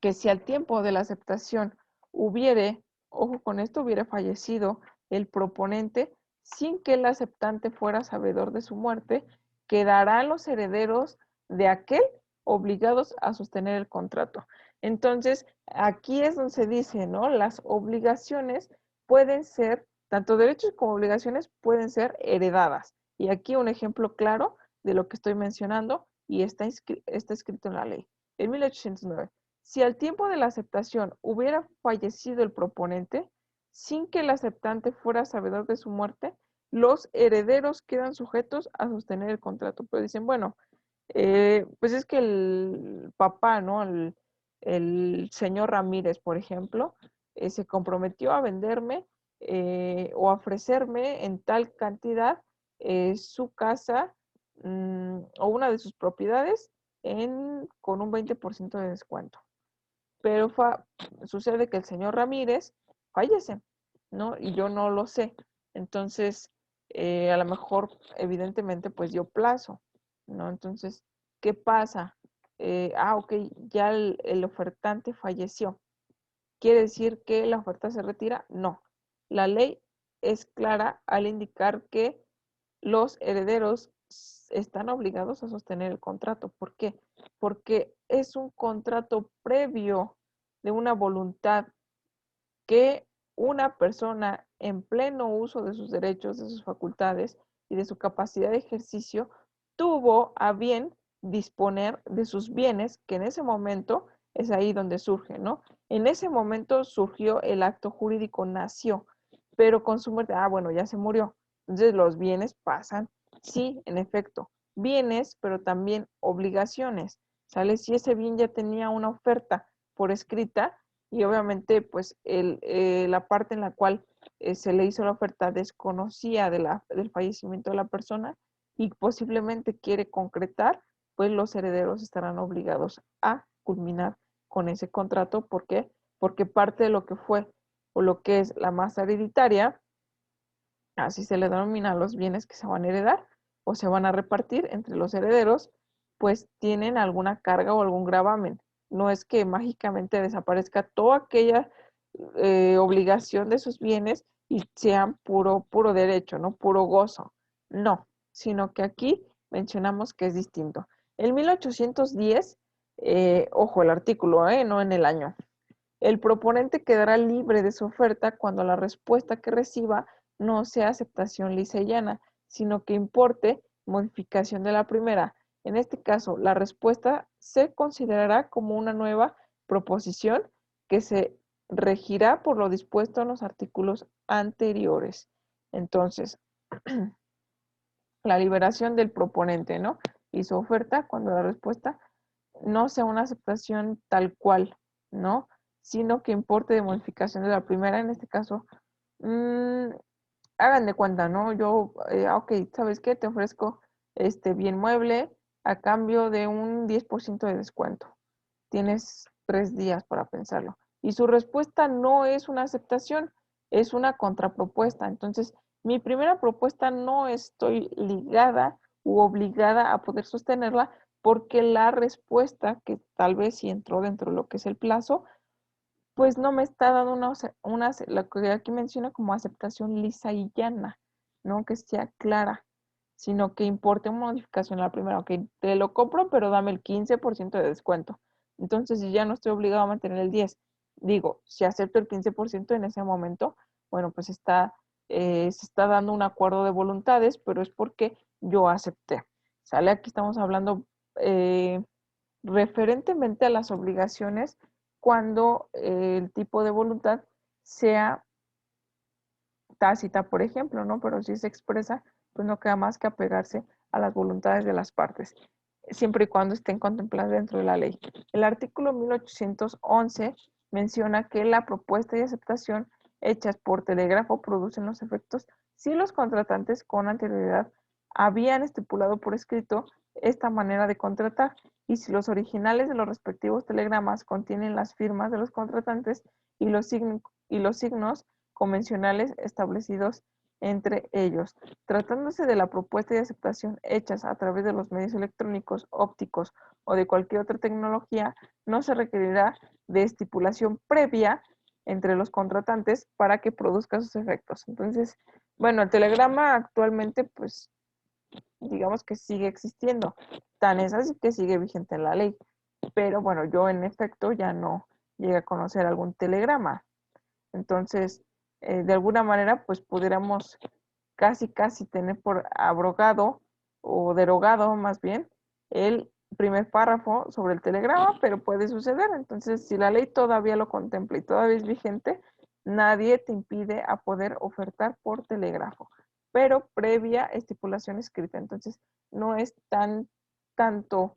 que si al tiempo de la aceptación hubiere ojo con esto, hubiera fallecido el proponente sin que el aceptante fuera sabedor de su muerte, quedarán los herederos de aquel obligados a sostener el contrato. Entonces, aquí es donde se dice, ¿no? Las obligaciones pueden ser, tanto derechos como obligaciones pueden ser heredadas. Y aquí un ejemplo claro de lo que estoy mencionando y está escrito en la ley. En 1809, si al tiempo de la aceptación hubiera fallecido el proponente, sin que el aceptante fuera sabedor de su muerte, los herederos quedan sujetos a sostener el contrato. Pero dicen, bueno, pues es que el papá, ¿no? El señor Ramírez, por ejemplo, se comprometió a venderme o a ofrecerme en tal cantidad su casa o una de sus propiedades con un 20% de descuento. Pero sucede que el señor Ramírez fallece, ¿no? Y yo no lo sé. Entonces, a lo mejor, evidentemente, pues dio plazo, ¿no? Entonces, ¿qué pasa? Ok, ya el ofertante falleció. ¿Quiere decir que la oferta se retira? No. La ley es clara al indicar que los herederos están obligados a sostener el contrato. ¿Por qué? Porque es un contrato previo de una voluntad que una persona en pleno uso de sus derechos, de sus facultades y de su capacidad de ejercicio tuvo a bien disponer de sus bienes, que en ese momento es ahí donde surge, ¿no? En ese momento surgió el acto jurídico, nació, pero con su muerte, bueno, ya se murió. Entonces los bienes pasan, sí, en efecto, bienes, pero también obligaciones, ¿sale? Si ese bien ya tenía una oferta por escrita, y obviamente pues la parte en la cual se le hizo la oferta desconocía del fallecimiento de la persona y posiblemente quiere concretar, pues los herederos estarán obligados a culminar con ese contrato. ¿Por qué? Porque parte de lo que fue o lo que es la masa hereditaria, así se le denomina a los bienes que se van a heredar o se van a repartir entre los herederos, pues tienen alguna carga o algún gravamen. No es que mágicamente desaparezca toda aquella obligación de sus bienes y sean puro derecho, ¿no? Puro gozo. No, sino que aquí mencionamos que es distinto. En 1810, ojo, el artículo, no en el año. El proponente quedará libre de su oferta cuando la respuesta que reciba no sea aceptación lisa y llana, sino que importe modificación de la primera. En este caso, la respuesta se considerará como una nueva proposición que se regirá por lo dispuesto en los artículos anteriores. Entonces, la liberación del proponente, ¿no? Y su oferta cuando la respuesta no sea una aceptación tal cual, ¿no? Sino que importe de modificación de la primera, en este caso, mmm, hagan de cuenta, ¿no? Yo, ok, ¿sabes qué? Te ofrezco este bien mueble a cambio de un 10% de descuento. Tienes 3 días para pensarlo. Y su respuesta no es una aceptación, es una contrapropuesta. Entonces, mi primera propuesta no estoy ligada u obligada a poder sostenerla porque la respuesta, que tal vez sí entró dentro de lo que es el plazo, pues no me está dando lo que aquí menciona como aceptación lisa y llana, no que sea clara, sino que importe una modificación a la primera. Ok, te lo compro, pero dame el 15% de descuento. Entonces, si ya no estoy obligado a mantener el 10, digo, si acepto el 15% en ese momento, bueno, pues se está dando un acuerdo de voluntades, pero es porque yo acepté. ¿Sale? Aquí estamos hablando referentemente a las obligaciones cuando el tipo de voluntad sea tácita, por ejemplo, ¿no? Pero si se expresa, pues no queda más que apegarse a las voluntades de las partes, siempre y cuando estén contempladas dentro de la ley. El artículo 1811 menciona que la propuesta y aceptación hechas por telégrafo producen los efectos si los contratantes con anterioridad habían estipulado por escrito esta manera de contratar y si los originales de los respectivos telegramas contienen las firmas de los contratantes y los signos convencionales establecidos entre ellos. Tratándose de la propuesta de aceptación hechas a través de los medios electrónicos, ópticos o de cualquier otra tecnología, no se requerirá de estipulación previa entre los contratantes para que produzca sus efectos. Entonces, bueno, el telegrama actualmente, pues, digamos que sigue existiendo. Tan es así que sigue vigente la ley. Pero bueno, yo en efecto ya no llegué a conocer algún telegrama. Entonces, de alguna manera, pues pudiéramos casi tener por abrogado o derogado más bien el primer párrafo sobre el telegrama, pero puede suceder. Entonces, si la ley todavía lo contempla y todavía es vigente, nadie te impide a poder ofertar por telégrafo, pero previa estipulación escrita. Entonces, no es tanto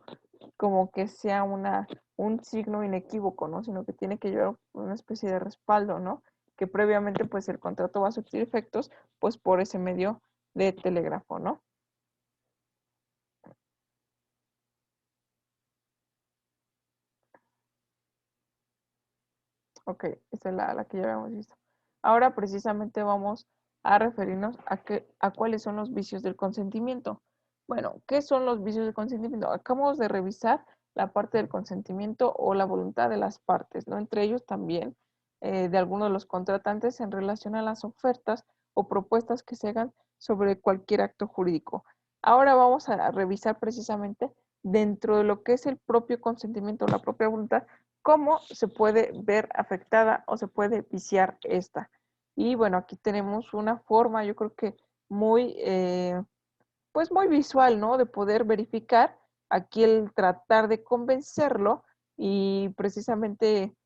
como que sea un signo inequívoco, ¿no? Sino que tiene que llevar una especie de respaldo, ¿no? Que previamente, pues, el contrato va a surtir efectos, pues, por ese medio de telégrafo, ¿no? Ok, esa es la que ya habíamos visto. Ahora precisamente vamos a referirnos a cuáles son los vicios del consentimiento. Bueno, ¿qué son los vicios del consentimiento? Acabamos de revisar la parte del consentimiento o la voluntad de las partes, ¿no? Entre ellos también de algunos de los contratantes en relación a las ofertas o propuestas que se hagan sobre cualquier acto jurídico. Ahora vamos a revisar precisamente dentro de lo que es el propio consentimiento, la propia voluntad, cómo se puede ver afectada o se puede viciar esta. Y bueno, aquí tenemos una forma, yo creo que muy, pues muy visual, ¿no? De poder verificar aquí el tratar de convencerlo y precisamente,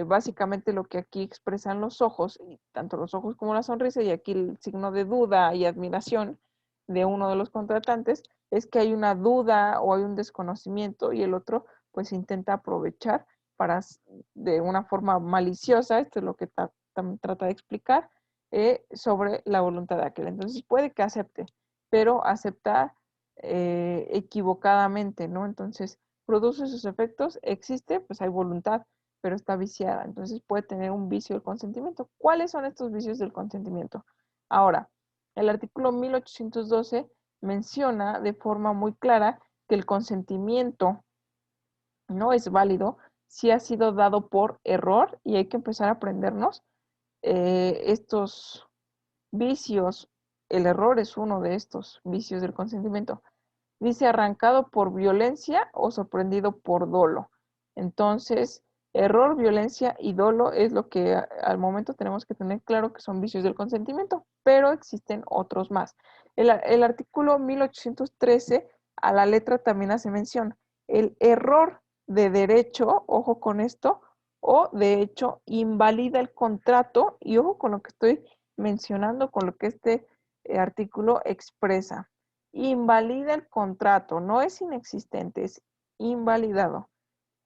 básicamente lo que aquí expresan los ojos, y tanto los ojos como la sonrisa, y aquí el signo de duda y admiración de uno de los contratantes, es que hay una duda o hay un desconocimiento y el otro pues intenta aprovechar para, de una forma maliciosa, esto es lo que trata de explicar, sobre la voluntad de aquel. Entonces puede que acepte, pero acepta equivocadamente, ¿no? Entonces, produce sus efectos, existe, pues hay voluntad, pero está viciada. Entonces puede tener un vicio del consentimiento. ¿Cuáles son estos vicios del consentimiento? Ahora, el artículo 1812 menciona de forma muy clara que el consentimiento no es válido si ha sido dado por error y hay que empezar a aprendernos estos vicios. El error es uno de estos vicios del consentimiento. Dice arrancado por violencia o sorprendido por dolo. Entonces, error, violencia y dolo es lo que al momento tenemos que tener claro que son vicios del consentimiento, pero existen otros más. El artículo 1813 a la letra también hace mención. El error de derecho, ojo con esto, o de hecho invalida el contrato y ojo con lo que estoy mencionando, con lo que este artículo expresa. Invalida el contrato, no es inexistente, es invalidado.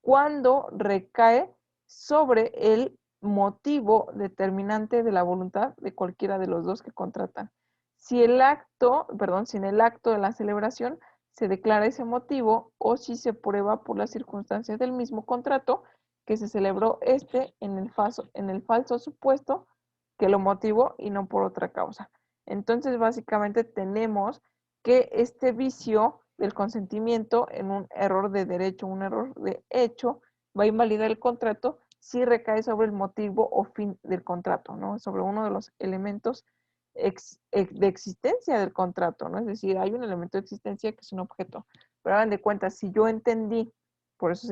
Cuando recae sobre el motivo determinante de la voluntad de cualquiera de los dos que contratan. Si el acto, perdón, si en el acto de la celebración se declara ese motivo o si se prueba por las circunstancias del mismo contrato que se celebró en el falso supuesto que lo motivó y no por otra causa. Entonces, básicamente tenemos que este vicio del consentimiento en un error de derecho, un error de hecho, va a invalidar el contrato si recae sobre el motivo o fin del contrato, ¿no? Sobre uno de los elementos de existencia del contrato, ¿no? Es decir, hay un elemento de existencia que es un objeto. Pero hagan de cuenta, si yo entendí, por eso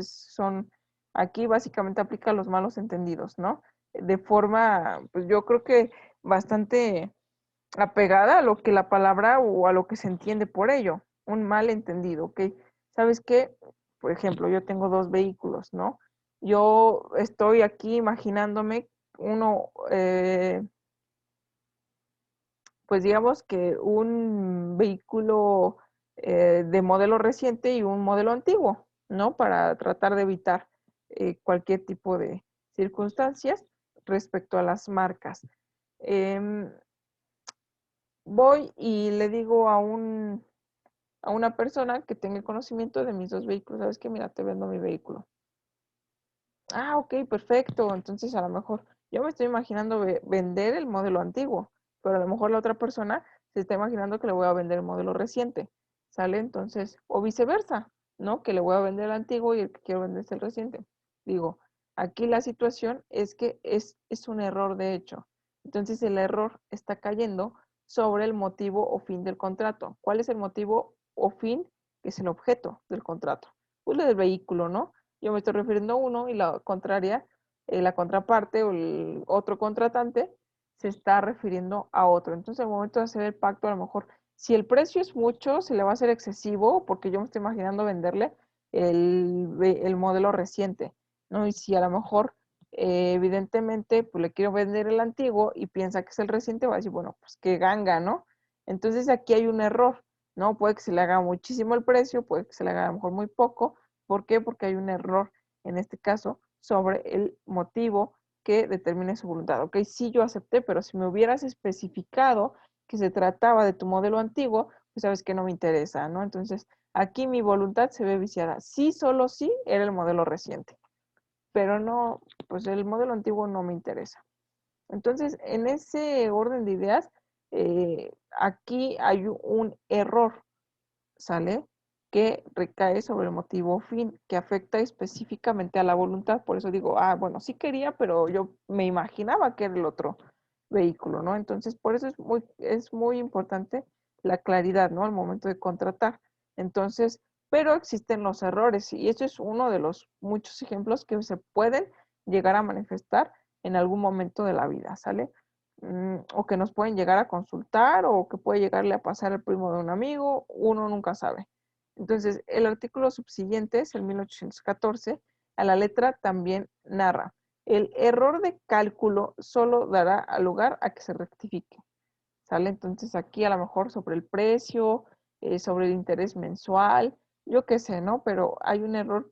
son, aquí básicamente aplica los malos entendidos, ¿no? De forma, pues yo creo que bastante apegada a lo que la palabra o a lo que se entiende por ello, un malentendido, ¿ok? ¿Sabes qué? Por ejemplo, yo tengo dos vehículos, ¿no? Yo estoy aquí imaginándome uno, pues digamos que un vehículo de modelo reciente y un modelo antiguo, ¿no? Para tratar de evitar cualquier tipo de circunstancias respecto a las marcas. Em, Voy y le digo a una persona que tenga conocimiento de mis dos vehículos, ¿sabes qué? Mira, te vendo mi vehículo. Ah, ok, perfecto. Entonces a lo mejor yo me estoy imaginando vender el modelo antiguo, pero a lo mejor la otra persona se está imaginando que le voy a vender el modelo reciente, ¿sale? Entonces, o viceversa, ¿no? Que le voy a vender el antiguo y el que quiero vender es el reciente. Digo, Aquí la situación es que es un error de hecho. Entonces el error está cayendo sobre el motivo o fin del contrato. ¿Cuál es el motivo o fin? Que es el objeto del contrato. Pues lo del vehículo, ¿no? Yo me estoy refiriendo a uno y la contraria, la contraparte o el otro contratante se está refiriendo a otro. Entonces al momento de hacer el pacto, a lo mejor, si el precio es mucho, se le va a hacer excesivo, porque yo me estoy imaginando venderle el modelo reciente, ¿no? Y si a lo mejor, evidentemente, pues le quiero vender el antiguo y piensa que es el reciente, va a decir, bueno, pues qué ganga, ¿no? Entonces aquí hay un error, ¿no? Puede que se le haga muchísimo el precio, puede que se le haga a lo mejor muy poco. ¿Por qué? Porque hay un error, en este caso, sobre el motivo que determine su voluntad. Ok, sí, yo acepté, pero si me hubieras especificado que se trataba de tu modelo antiguo, pues sabes que no me interesa, ¿no? Entonces, aquí mi voluntad se ve viciada. Sí, solo sí, era el modelo reciente, pero no, pues el modelo antiguo no me interesa. Entonces, en ese orden de ideas, aquí hay un error, ¿sale? Que recae sobre el motivo fin, que afecta específicamente a la voluntad. Por eso digo, ah, bueno, sí quería, pero yo me imaginaba que era el otro vehículo, ¿no? Entonces, por eso es muy importante la claridad, ¿no? Al momento de contratar. Entonces, pero existen los errores y esto es uno de los muchos ejemplos que se pueden llegar a manifestar en algún momento de la vida, ¿sale? O que nos pueden llegar a consultar o que puede llegarle a pasar al primo de un amigo, uno nunca sabe. Entonces, el artículo subsiguiente es el 1814, a la letra también narra, el error de cálculo solo dará lugar a que se rectifique, ¿sale? Entonces aquí a lo mejor sobre el precio, sobre el interés mensual, yo qué sé, ¿no? Pero hay un error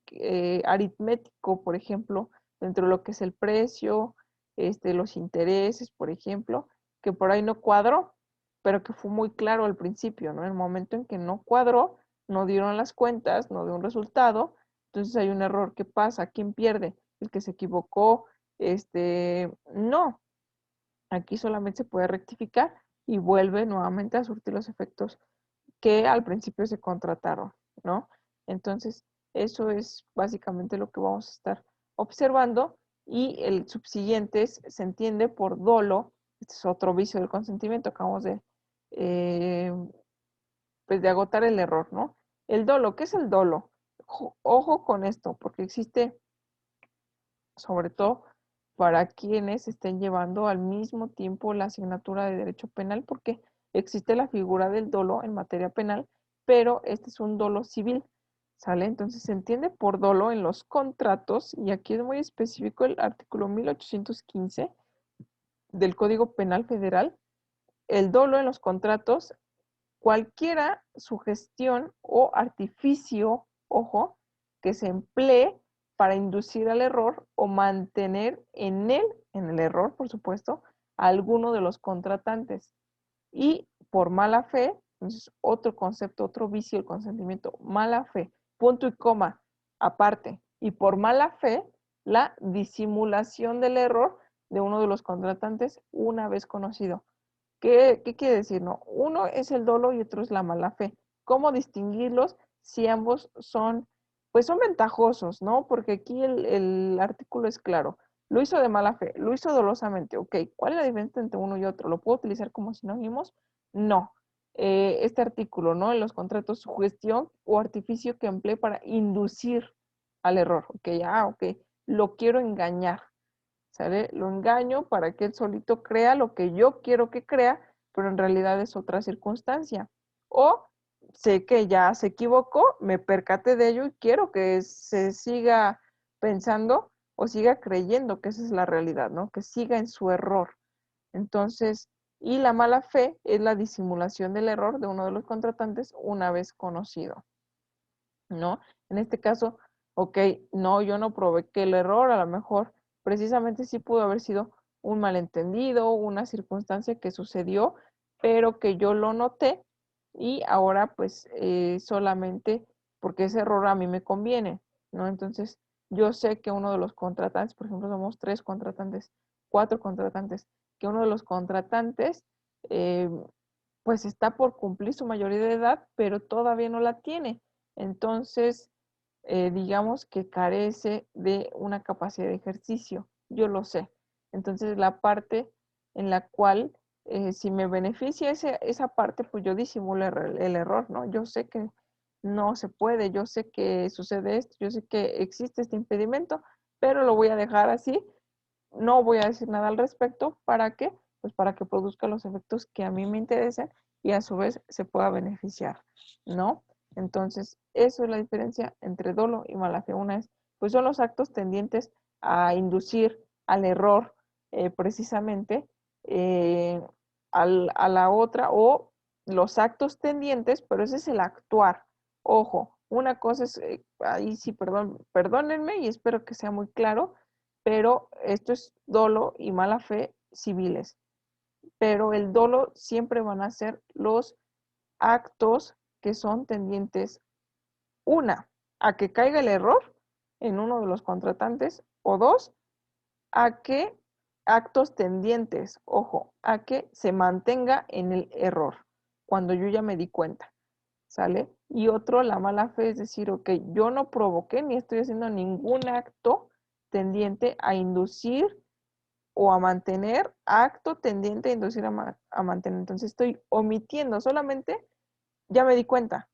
aritmético, por ejemplo, dentro de lo que es el precio, los intereses, por ejemplo, que por ahí no cuadró, pero que fue muy claro al principio, ¿no? En el momento en que no cuadró, no dieron las cuentas, no dio un resultado, entonces hay un error. ¿Qué pasa? ¿Quién pierde? El que se equivocó, no, aquí solamente se puede rectificar y vuelve nuevamente a surtir los efectos que al principio se contrataron, ¿no? Entonces, eso es básicamente lo que vamos a estar observando y el subsiguiente se entiende por dolo, este es otro vicio del consentimiento, acabamos eh, pues de agotar el error, ¿no? El dolo, ¿qué es el dolo? Ojo con esto, porque existe sobre todo para quienes estén llevando al mismo tiempo la asignatura de derecho penal, porque existe la figura del dolo en materia penal, pero este es un dolo civil, ¿sale? Entonces se entiende por dolo en los contratos, y aquí es muy específico el artículo 1815 del Código Penal Federal, el dolo en los contratos, cualquiera sugestión o artificio, ojo, que se emplee para inducir al error o mantener en él, en el error, por supuesto, a alguno de los contratantes. Y por mala fe, entonces otro concepto, otro vicio del consentimiento, mala fe, punto y coma, aparte. Y por mala fe, la disimulación del error de uno de los contratantes una vez conocido. ¿Qué quiere decir? No, uno es el dolo y otro es la mala fe. ¿Cómo distinguirlos si ambos son, pues son ventajosos, ¿no? Porque aquí el artículo es claro. Lo hizo de mala fe, lo hizo dolosamente. Ok, ¿cuál es la diferencia entre uno y otro? ¿Lo puedo utilizar como sinónimos? No. Este artículo, ¿no? En los contratos, sugestión o artificio que emplee para inducir al error. Ok, ok, lo quiero engañar. ¿Sale? Lo engaño para que él solito crea lo que yo quiero que crea, pero en realidad es otra circunstancia. O sé que ya se equivocó, me percaté de ello y quiero que se siga pensando o siga creyendo que esa es la realidad, ¿no? Que siga en su error. Entonces, y la mala fe es la disimulación del error de uno de los contratantes una vez conocido, ¿no? En este caso, ok, no, yo no provoqué el error, a lo mejor precisamente sí pudo haber sido un malentendido, una circunstancia que sucedió, pero que yo lo noté y ahora pues solamente porque ese error a mí me conviene, ¿no? Entonces, yo sé que uno de los contratantes, por ejemplo, somos 3 contratantes, 4 contratantes, que uno de los contratantes eh, pues está por cumplir su mayoría de edad, pero todavía no la tiene. Entonces, digamos que carece de una capacidad de ejercicio, yo lo sé. Entonces la parte en la cual si me beneficia esa parte, pues yo disimulo el error, ¿no? Yo sé que no se puede, yo sé que sucede esto, yo sé que existe este impedimento, pero lo voy a dejar así, no voy a decir nada al respecto. ¿Para qué? Pues para que produzca los efectos que a mí me interesen y a su vez se pueda beneficiar, ¿no? Entonces, eso es la diferencia entre dolo y mala fe. Una es, pues son los actos tendientes a inducir al error precisamente eh, a la otra, o los actos tendientes, pero ese es el actuar. Ojo, una cosa es, ahí sí, perdónenme y espero que sea muy claro, pero esto es dolo y mala fe civiles. Pero el dolo siempre van a ser los actos que son tendientes, una, a que caiga el error en uno de los contratantes, o dos, a que actos tendientes, ojo, a que se mantenga en el error cuando yo ya me di cuenta, ¿sale? Y otro, la mala fe es decir, ok, yo no provoqué ni estoy haciendo ningún acto tendiente a inducir o a mantener, acto tendiente a inducir a mantener. Entonces estoy omitiendo, solamente ya me di cuenta.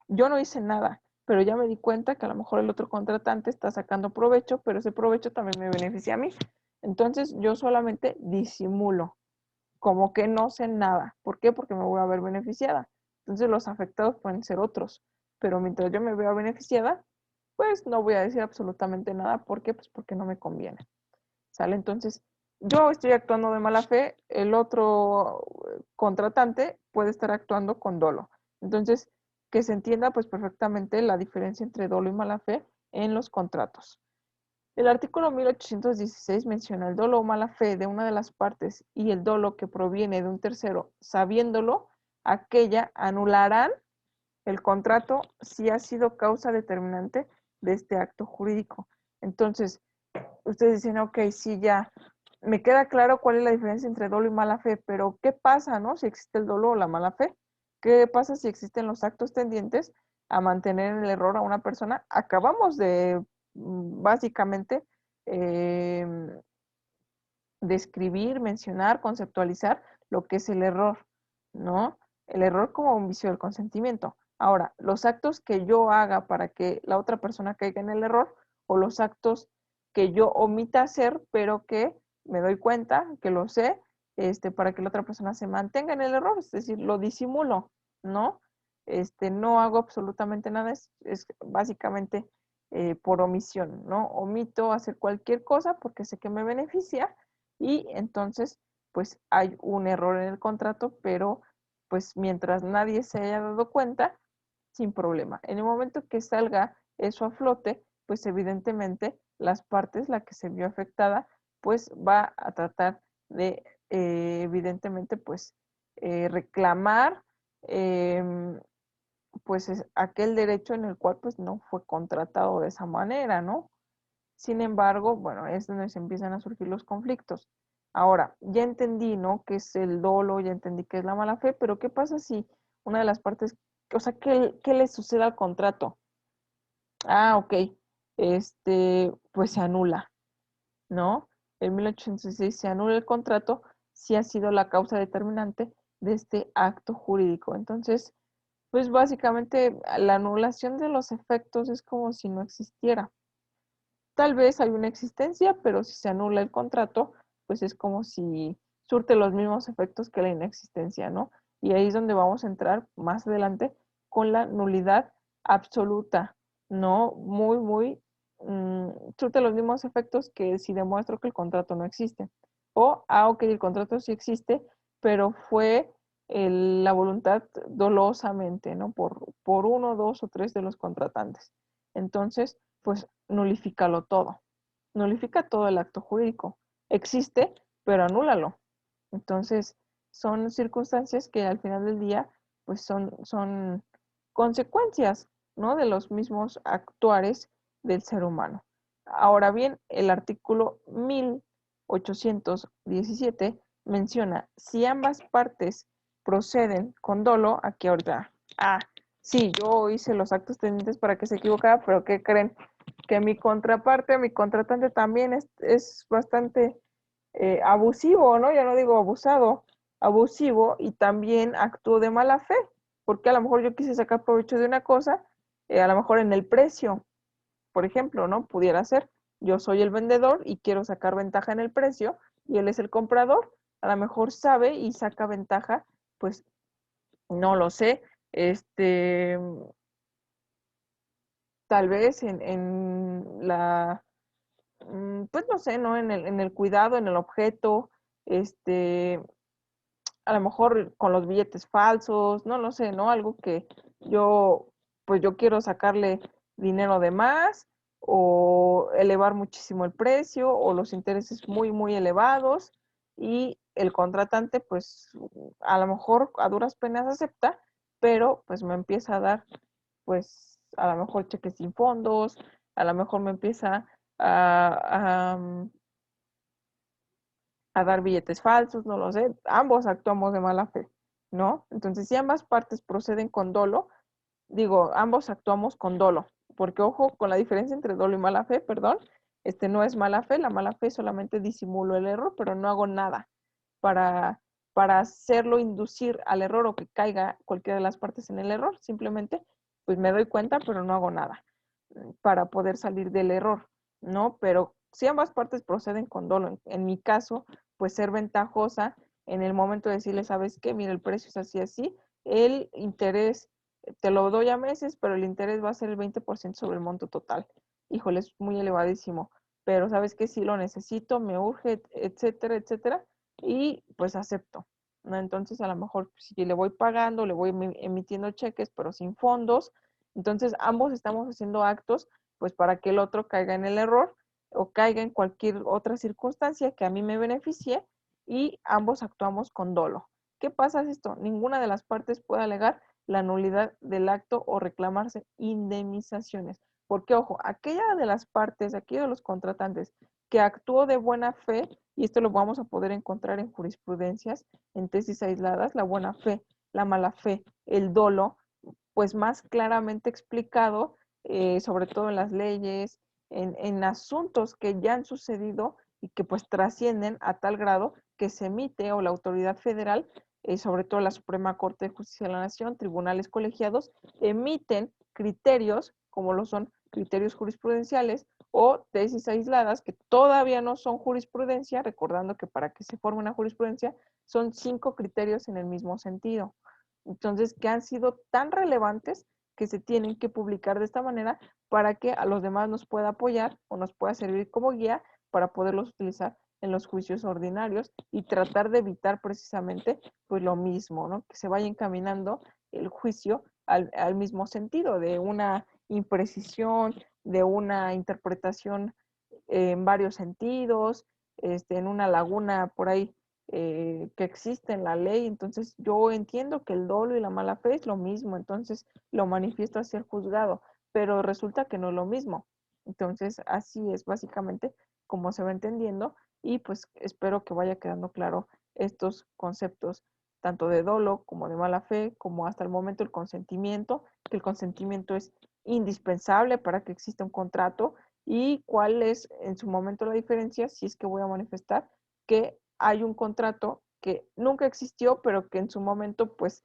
Yo no hice nada, pero ya me di cuenta que a lo mejor el otro contratante está sacando provecho, pero ese provecho también me beneficia a mí. Entonces yo solamente disimulo, como que no sé nada. ¿Por qué? Porque me voy a ver beneficiada. Entonces los afectados pueden ser otros, pero mientras yo me vea beneficiada, pues no voy a decir absolutamente nada. ¿Por qué? Pues porque no me conviene. ¿Sale? Entonces, yo estoy actuando de mala fe, el otro contratante puede estar actuando con dolo. Entonces, que se entienda pues perfectamente la diferencia entre dolo y mala fe en los contratos. El artículo 1816 menciona el dolo o mala fe de una de las partes y el dolo que proviene de un tercero, sabiéndolo, aquella anularán el contrato si ha sido causa determinante de este acto jurídico. Entonces, ustedes dicen, ok, sí, ya, me queda claro cuál es la diferencia entre dolo y mala fe, pero ¿qué pasa, no? Si existe el dolo o la mala fe. ¿Qué pasa si existen los actos tendientes a mantener el error a una persona? Acabamos de, básicamente, eh, describir, mencionar, conceptualizar lo que es el error, ¿no? El error como un vicio del consentimiento. Ahora, los actos que yo haga para que la otra persona caiga en el error, o los actos que yo omita hacer, pero que me doy cuenta, que lo sé, para que la otra persona se mantenga en el error, es decir, lo disimulo, ¿no? No hago absolutamente nada, es básicamente por omisión, ¿no? Omito hacer cualquier cosa porque sé que me beneficia y entonces pues hay un error en el contrato, pero pues mientras nadie se haya dado cuenta, sin problema. En el momento que salga eso a flote, pues evidentemente las partes, la que se vio afectada, pues va a tratar de evidentemente pues reclamar pues aquel derecho en el cual pues no fue contratado de esa manera, ¿no? Sin embargo, bueno, es donde se empiezan a surgir los conflictos. Ahora, ya entendí, ¿no? ¿Qué es el dolo? Ya entendí qué es la mala fe, pero ¿qué pasa si una de las partes, o sea, qué le sucede al contrato? Ah, ok, pues se anula, ¿no? En 1806 se anula el contrato si ha sido la causa determinante de este acto jurídico. Entonces, pues básicamente la anulación de los efectos es como si no existiera. Tal vez hay una existencia, pero si se anula el contrato, pues es como si surte los mismos efectos que la inexistencia, ¿no? Y ahí es donde vamos a entrar más adelante con la nulidad absoluta, ¿no? Surte los mismos efectos que si demuestro que el contrato no existe. O, ok, el contrato sí existe, pero fue la voluntad dolosamente, ¿no? Por uno, dos o tres de los contratantes. Entonces, pues nulifícalo todo. Nulifica todo el acto jurídico. Existe, pero anúlalo. Entonces, son circunstancias que al final del día, pues son consecuencias, ¿no? De los mismos actuares del ser humano. Ahora bien, el artículo 1817 menciona, si ambas partes proceden con dolo, aquí ahorita, Sí, yo hice los actos tendientes para que se equivocara, pero ¿qué creen? Que mi contraparte, mi contratante también es bastante abusivo, ¿no? Ya no digo abusado, abusivo y también actuó de mala fe, porque a lo mejor yo quise sacar provecho de una cosa, a lo mejor en el precio, por ejemplo, ¿no? Pudiera ser, yo soy el vendedor y quiero sacar ventaja en el precio y él es el comprador, a lo mejor sabe y saca ventaja, pues no lo sé, este, tal vez en la, pues no sé, ¿no? En el cuidado, en el objeto, este, a lo mejor con los billetes falsos, no lo sé, ¿no? Algo que yo, pues yo quiero sacarle dinero de más o elevar muchísimo el precio o los intereses muy, muy elevados y el contratante, pues a lo mejor a duras penas acepta, pero pues me empieza a dar, pues a lo mejor cheques sin fondos, a lo mejor me empieza a dar billetes falsos, no lo sé, ambos actuamos de mala fe, ¿no? Entonces, si ambas partes proceden con dolo, digo, ambos actuamos con dolo, porque ojo con la diferencia entre dolo y mala fe, perdón, no es mala fe, la mala fe solamente disimulo el error, pero no hago nada para, para hacerlo inducir al error o que caiga cualquiera de las partes en el error, simplemente pues me doy cuenta, pero no hago nada para poder salir del error, ¿no? Pero si ambas partes proceden con dolo, en mi caso, pues ser ventajosa en el momento de decirle, ¿sabes qué? Mira, el precio es así, así, el interés te lo doy a meses, pero el interés va a ser el 20% sobre el monto total. Híjole, es muy elevadísimo, pero sabes que sí lo necesito, me urge, etcétera, etcétera, y pues acepto, ¿no? Entonces a lo mejor si le voy pagando, le voy emitiendo cheques, pero sin fondos, entonces ambos estamos haciendo actos pues para que el otro caiga en el error o caiga en cualquier otra circunstancia que a mí me beneficie y ambos actuamos con dolo. ¿Qué pasa si esto? Ninguna de las partes puede alegar la nulidad del acto o reclamarse indemnizaciones. Porque, ojo, aquella de las partes, aquellos de los contratantes que actuó de buena fe, y esto lo vamos a poder encontrar en jurisprudencias, en tesis aisladas, la buena fe, la mala fe, el dolo, pues más claramente explicado, sobre todo en las leyes, en asuntos que ya han sucedido y que pues trascienden a tal grado que se emite o la autoridad federal, sobre todo la Suprema Corte de Justicia de la Nación, tribunales colegiados, emiten criterios como lo son criterios jurisprudenciales o tesis aisladas que todavía no son jurisprudencia, recordando que para que se forme una jurisprudencia son 5 criterios en el mismo sentido. Entonces, que han sido tan relevantes que se tienen que publicar de esta manera para que a los demás nos pueda apoyar o nos pueda servir como guía para poderlos utilizar en los juicios ordinarios y tratar de evitar precisamente pues lo mismo, ¿no? Que se vaya encaminando el juicio al mismo sentido, de una imprecisión, de una interpretación en varios sentidos, en una laguna por ahí que existe en la ley. Entonces yo entiendo que el dolo y la mala fe es lo mismo, entonces lo manifiesto hacia el juzgado, pero resulta que no es lo mismo. Entonces así es básicamente como se va entendiendo y pues espero que vaya quedando claro estos conceptos tanto de dolo como de mala fe, como hasta el momento el consentimiento, que el consentimiento es indispensable para que exista un contrato y cuál es en su momento la diferencia si es que voy a manifestar que hay un contrato que nunca existió, pero que en su momento pues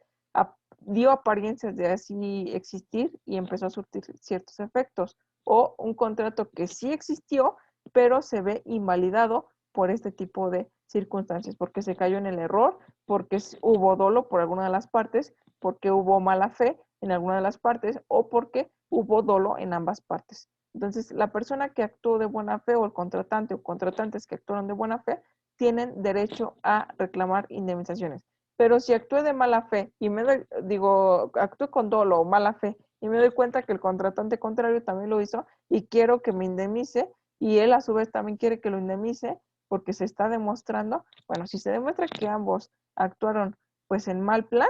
dio apariencias de así existir y empezó a surtir ciertos efectos, o un contrato que sí existió, pero se ve invalidado por este tipo de circunstancias, porque se cayó en el error, porque hubo dolo por alguna de las partes, porque hubo mala fe en alguna de las partes o porque hubo dolo en ambas partes. Entonces, la persona que actuó de buena fe o el contratante o contratantes que actuaron de buena fe tienen derecho a reclamar indemnizaciones. Pero si actúe de mala fe y actúe con dolo o mala fe y me doy cuenta que el contratante contrario también lo hizo y quiero que me indemnice y él a su vez también quiere que lo indemnice porque se está demostrando, bueno, si se demuestra que ambos actuaron pues en mal plan,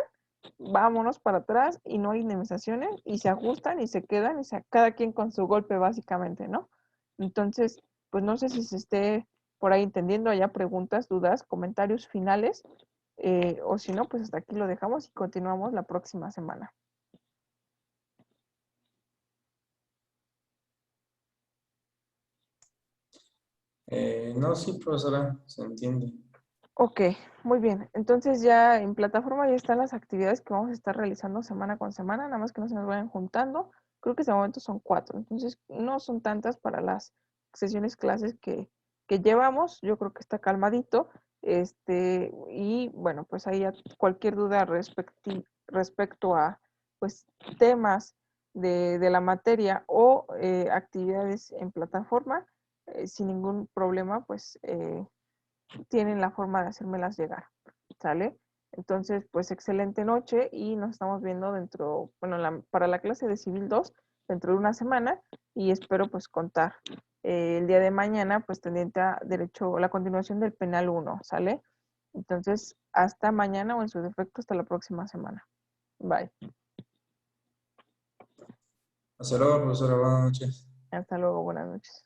vámonos para atrás y no hay indemnizaciones y se ajustan y se quedan y cada quien con su golpe básicamente, ¿no? Entonces, pues no sé si se esté por ahí entendiendo, haya preguntas, dudas, comentarios finales, o si no, pues hasta aquí lo dejamos y continuamos la próxima semana. No, sí, profesora, se entiende. Ok, muy bien. Entonces ya en plataforma ya están las actividades que vamos a estar realizando semana con semana, nada más que no se nos vayan juntando. Creo que de momento son 4, entonces no son tantas para las sesiones clases que llevamos. Yo creo que está calmadito. Y bueno, pues ahí cualquier duda respecto a pues temas de la materia o actividades en plataforma, sin ningún problema, pues tienen la forma de hacérmelas llegar, ¿sale? Entonces, pues excelente noche y nos estamos viendo dentro, bueno, para la clase de Civil 2 dentro de una semana y espero pues contar el día de mañana pues tendiente a derecho, la continuación del penal 1, ¿sale? Entonces, hasta mañana o en su defecto hasta la próxima semana. Bye. Hasta luego, profesora, buenas noches. Hasta luego, buenas noches.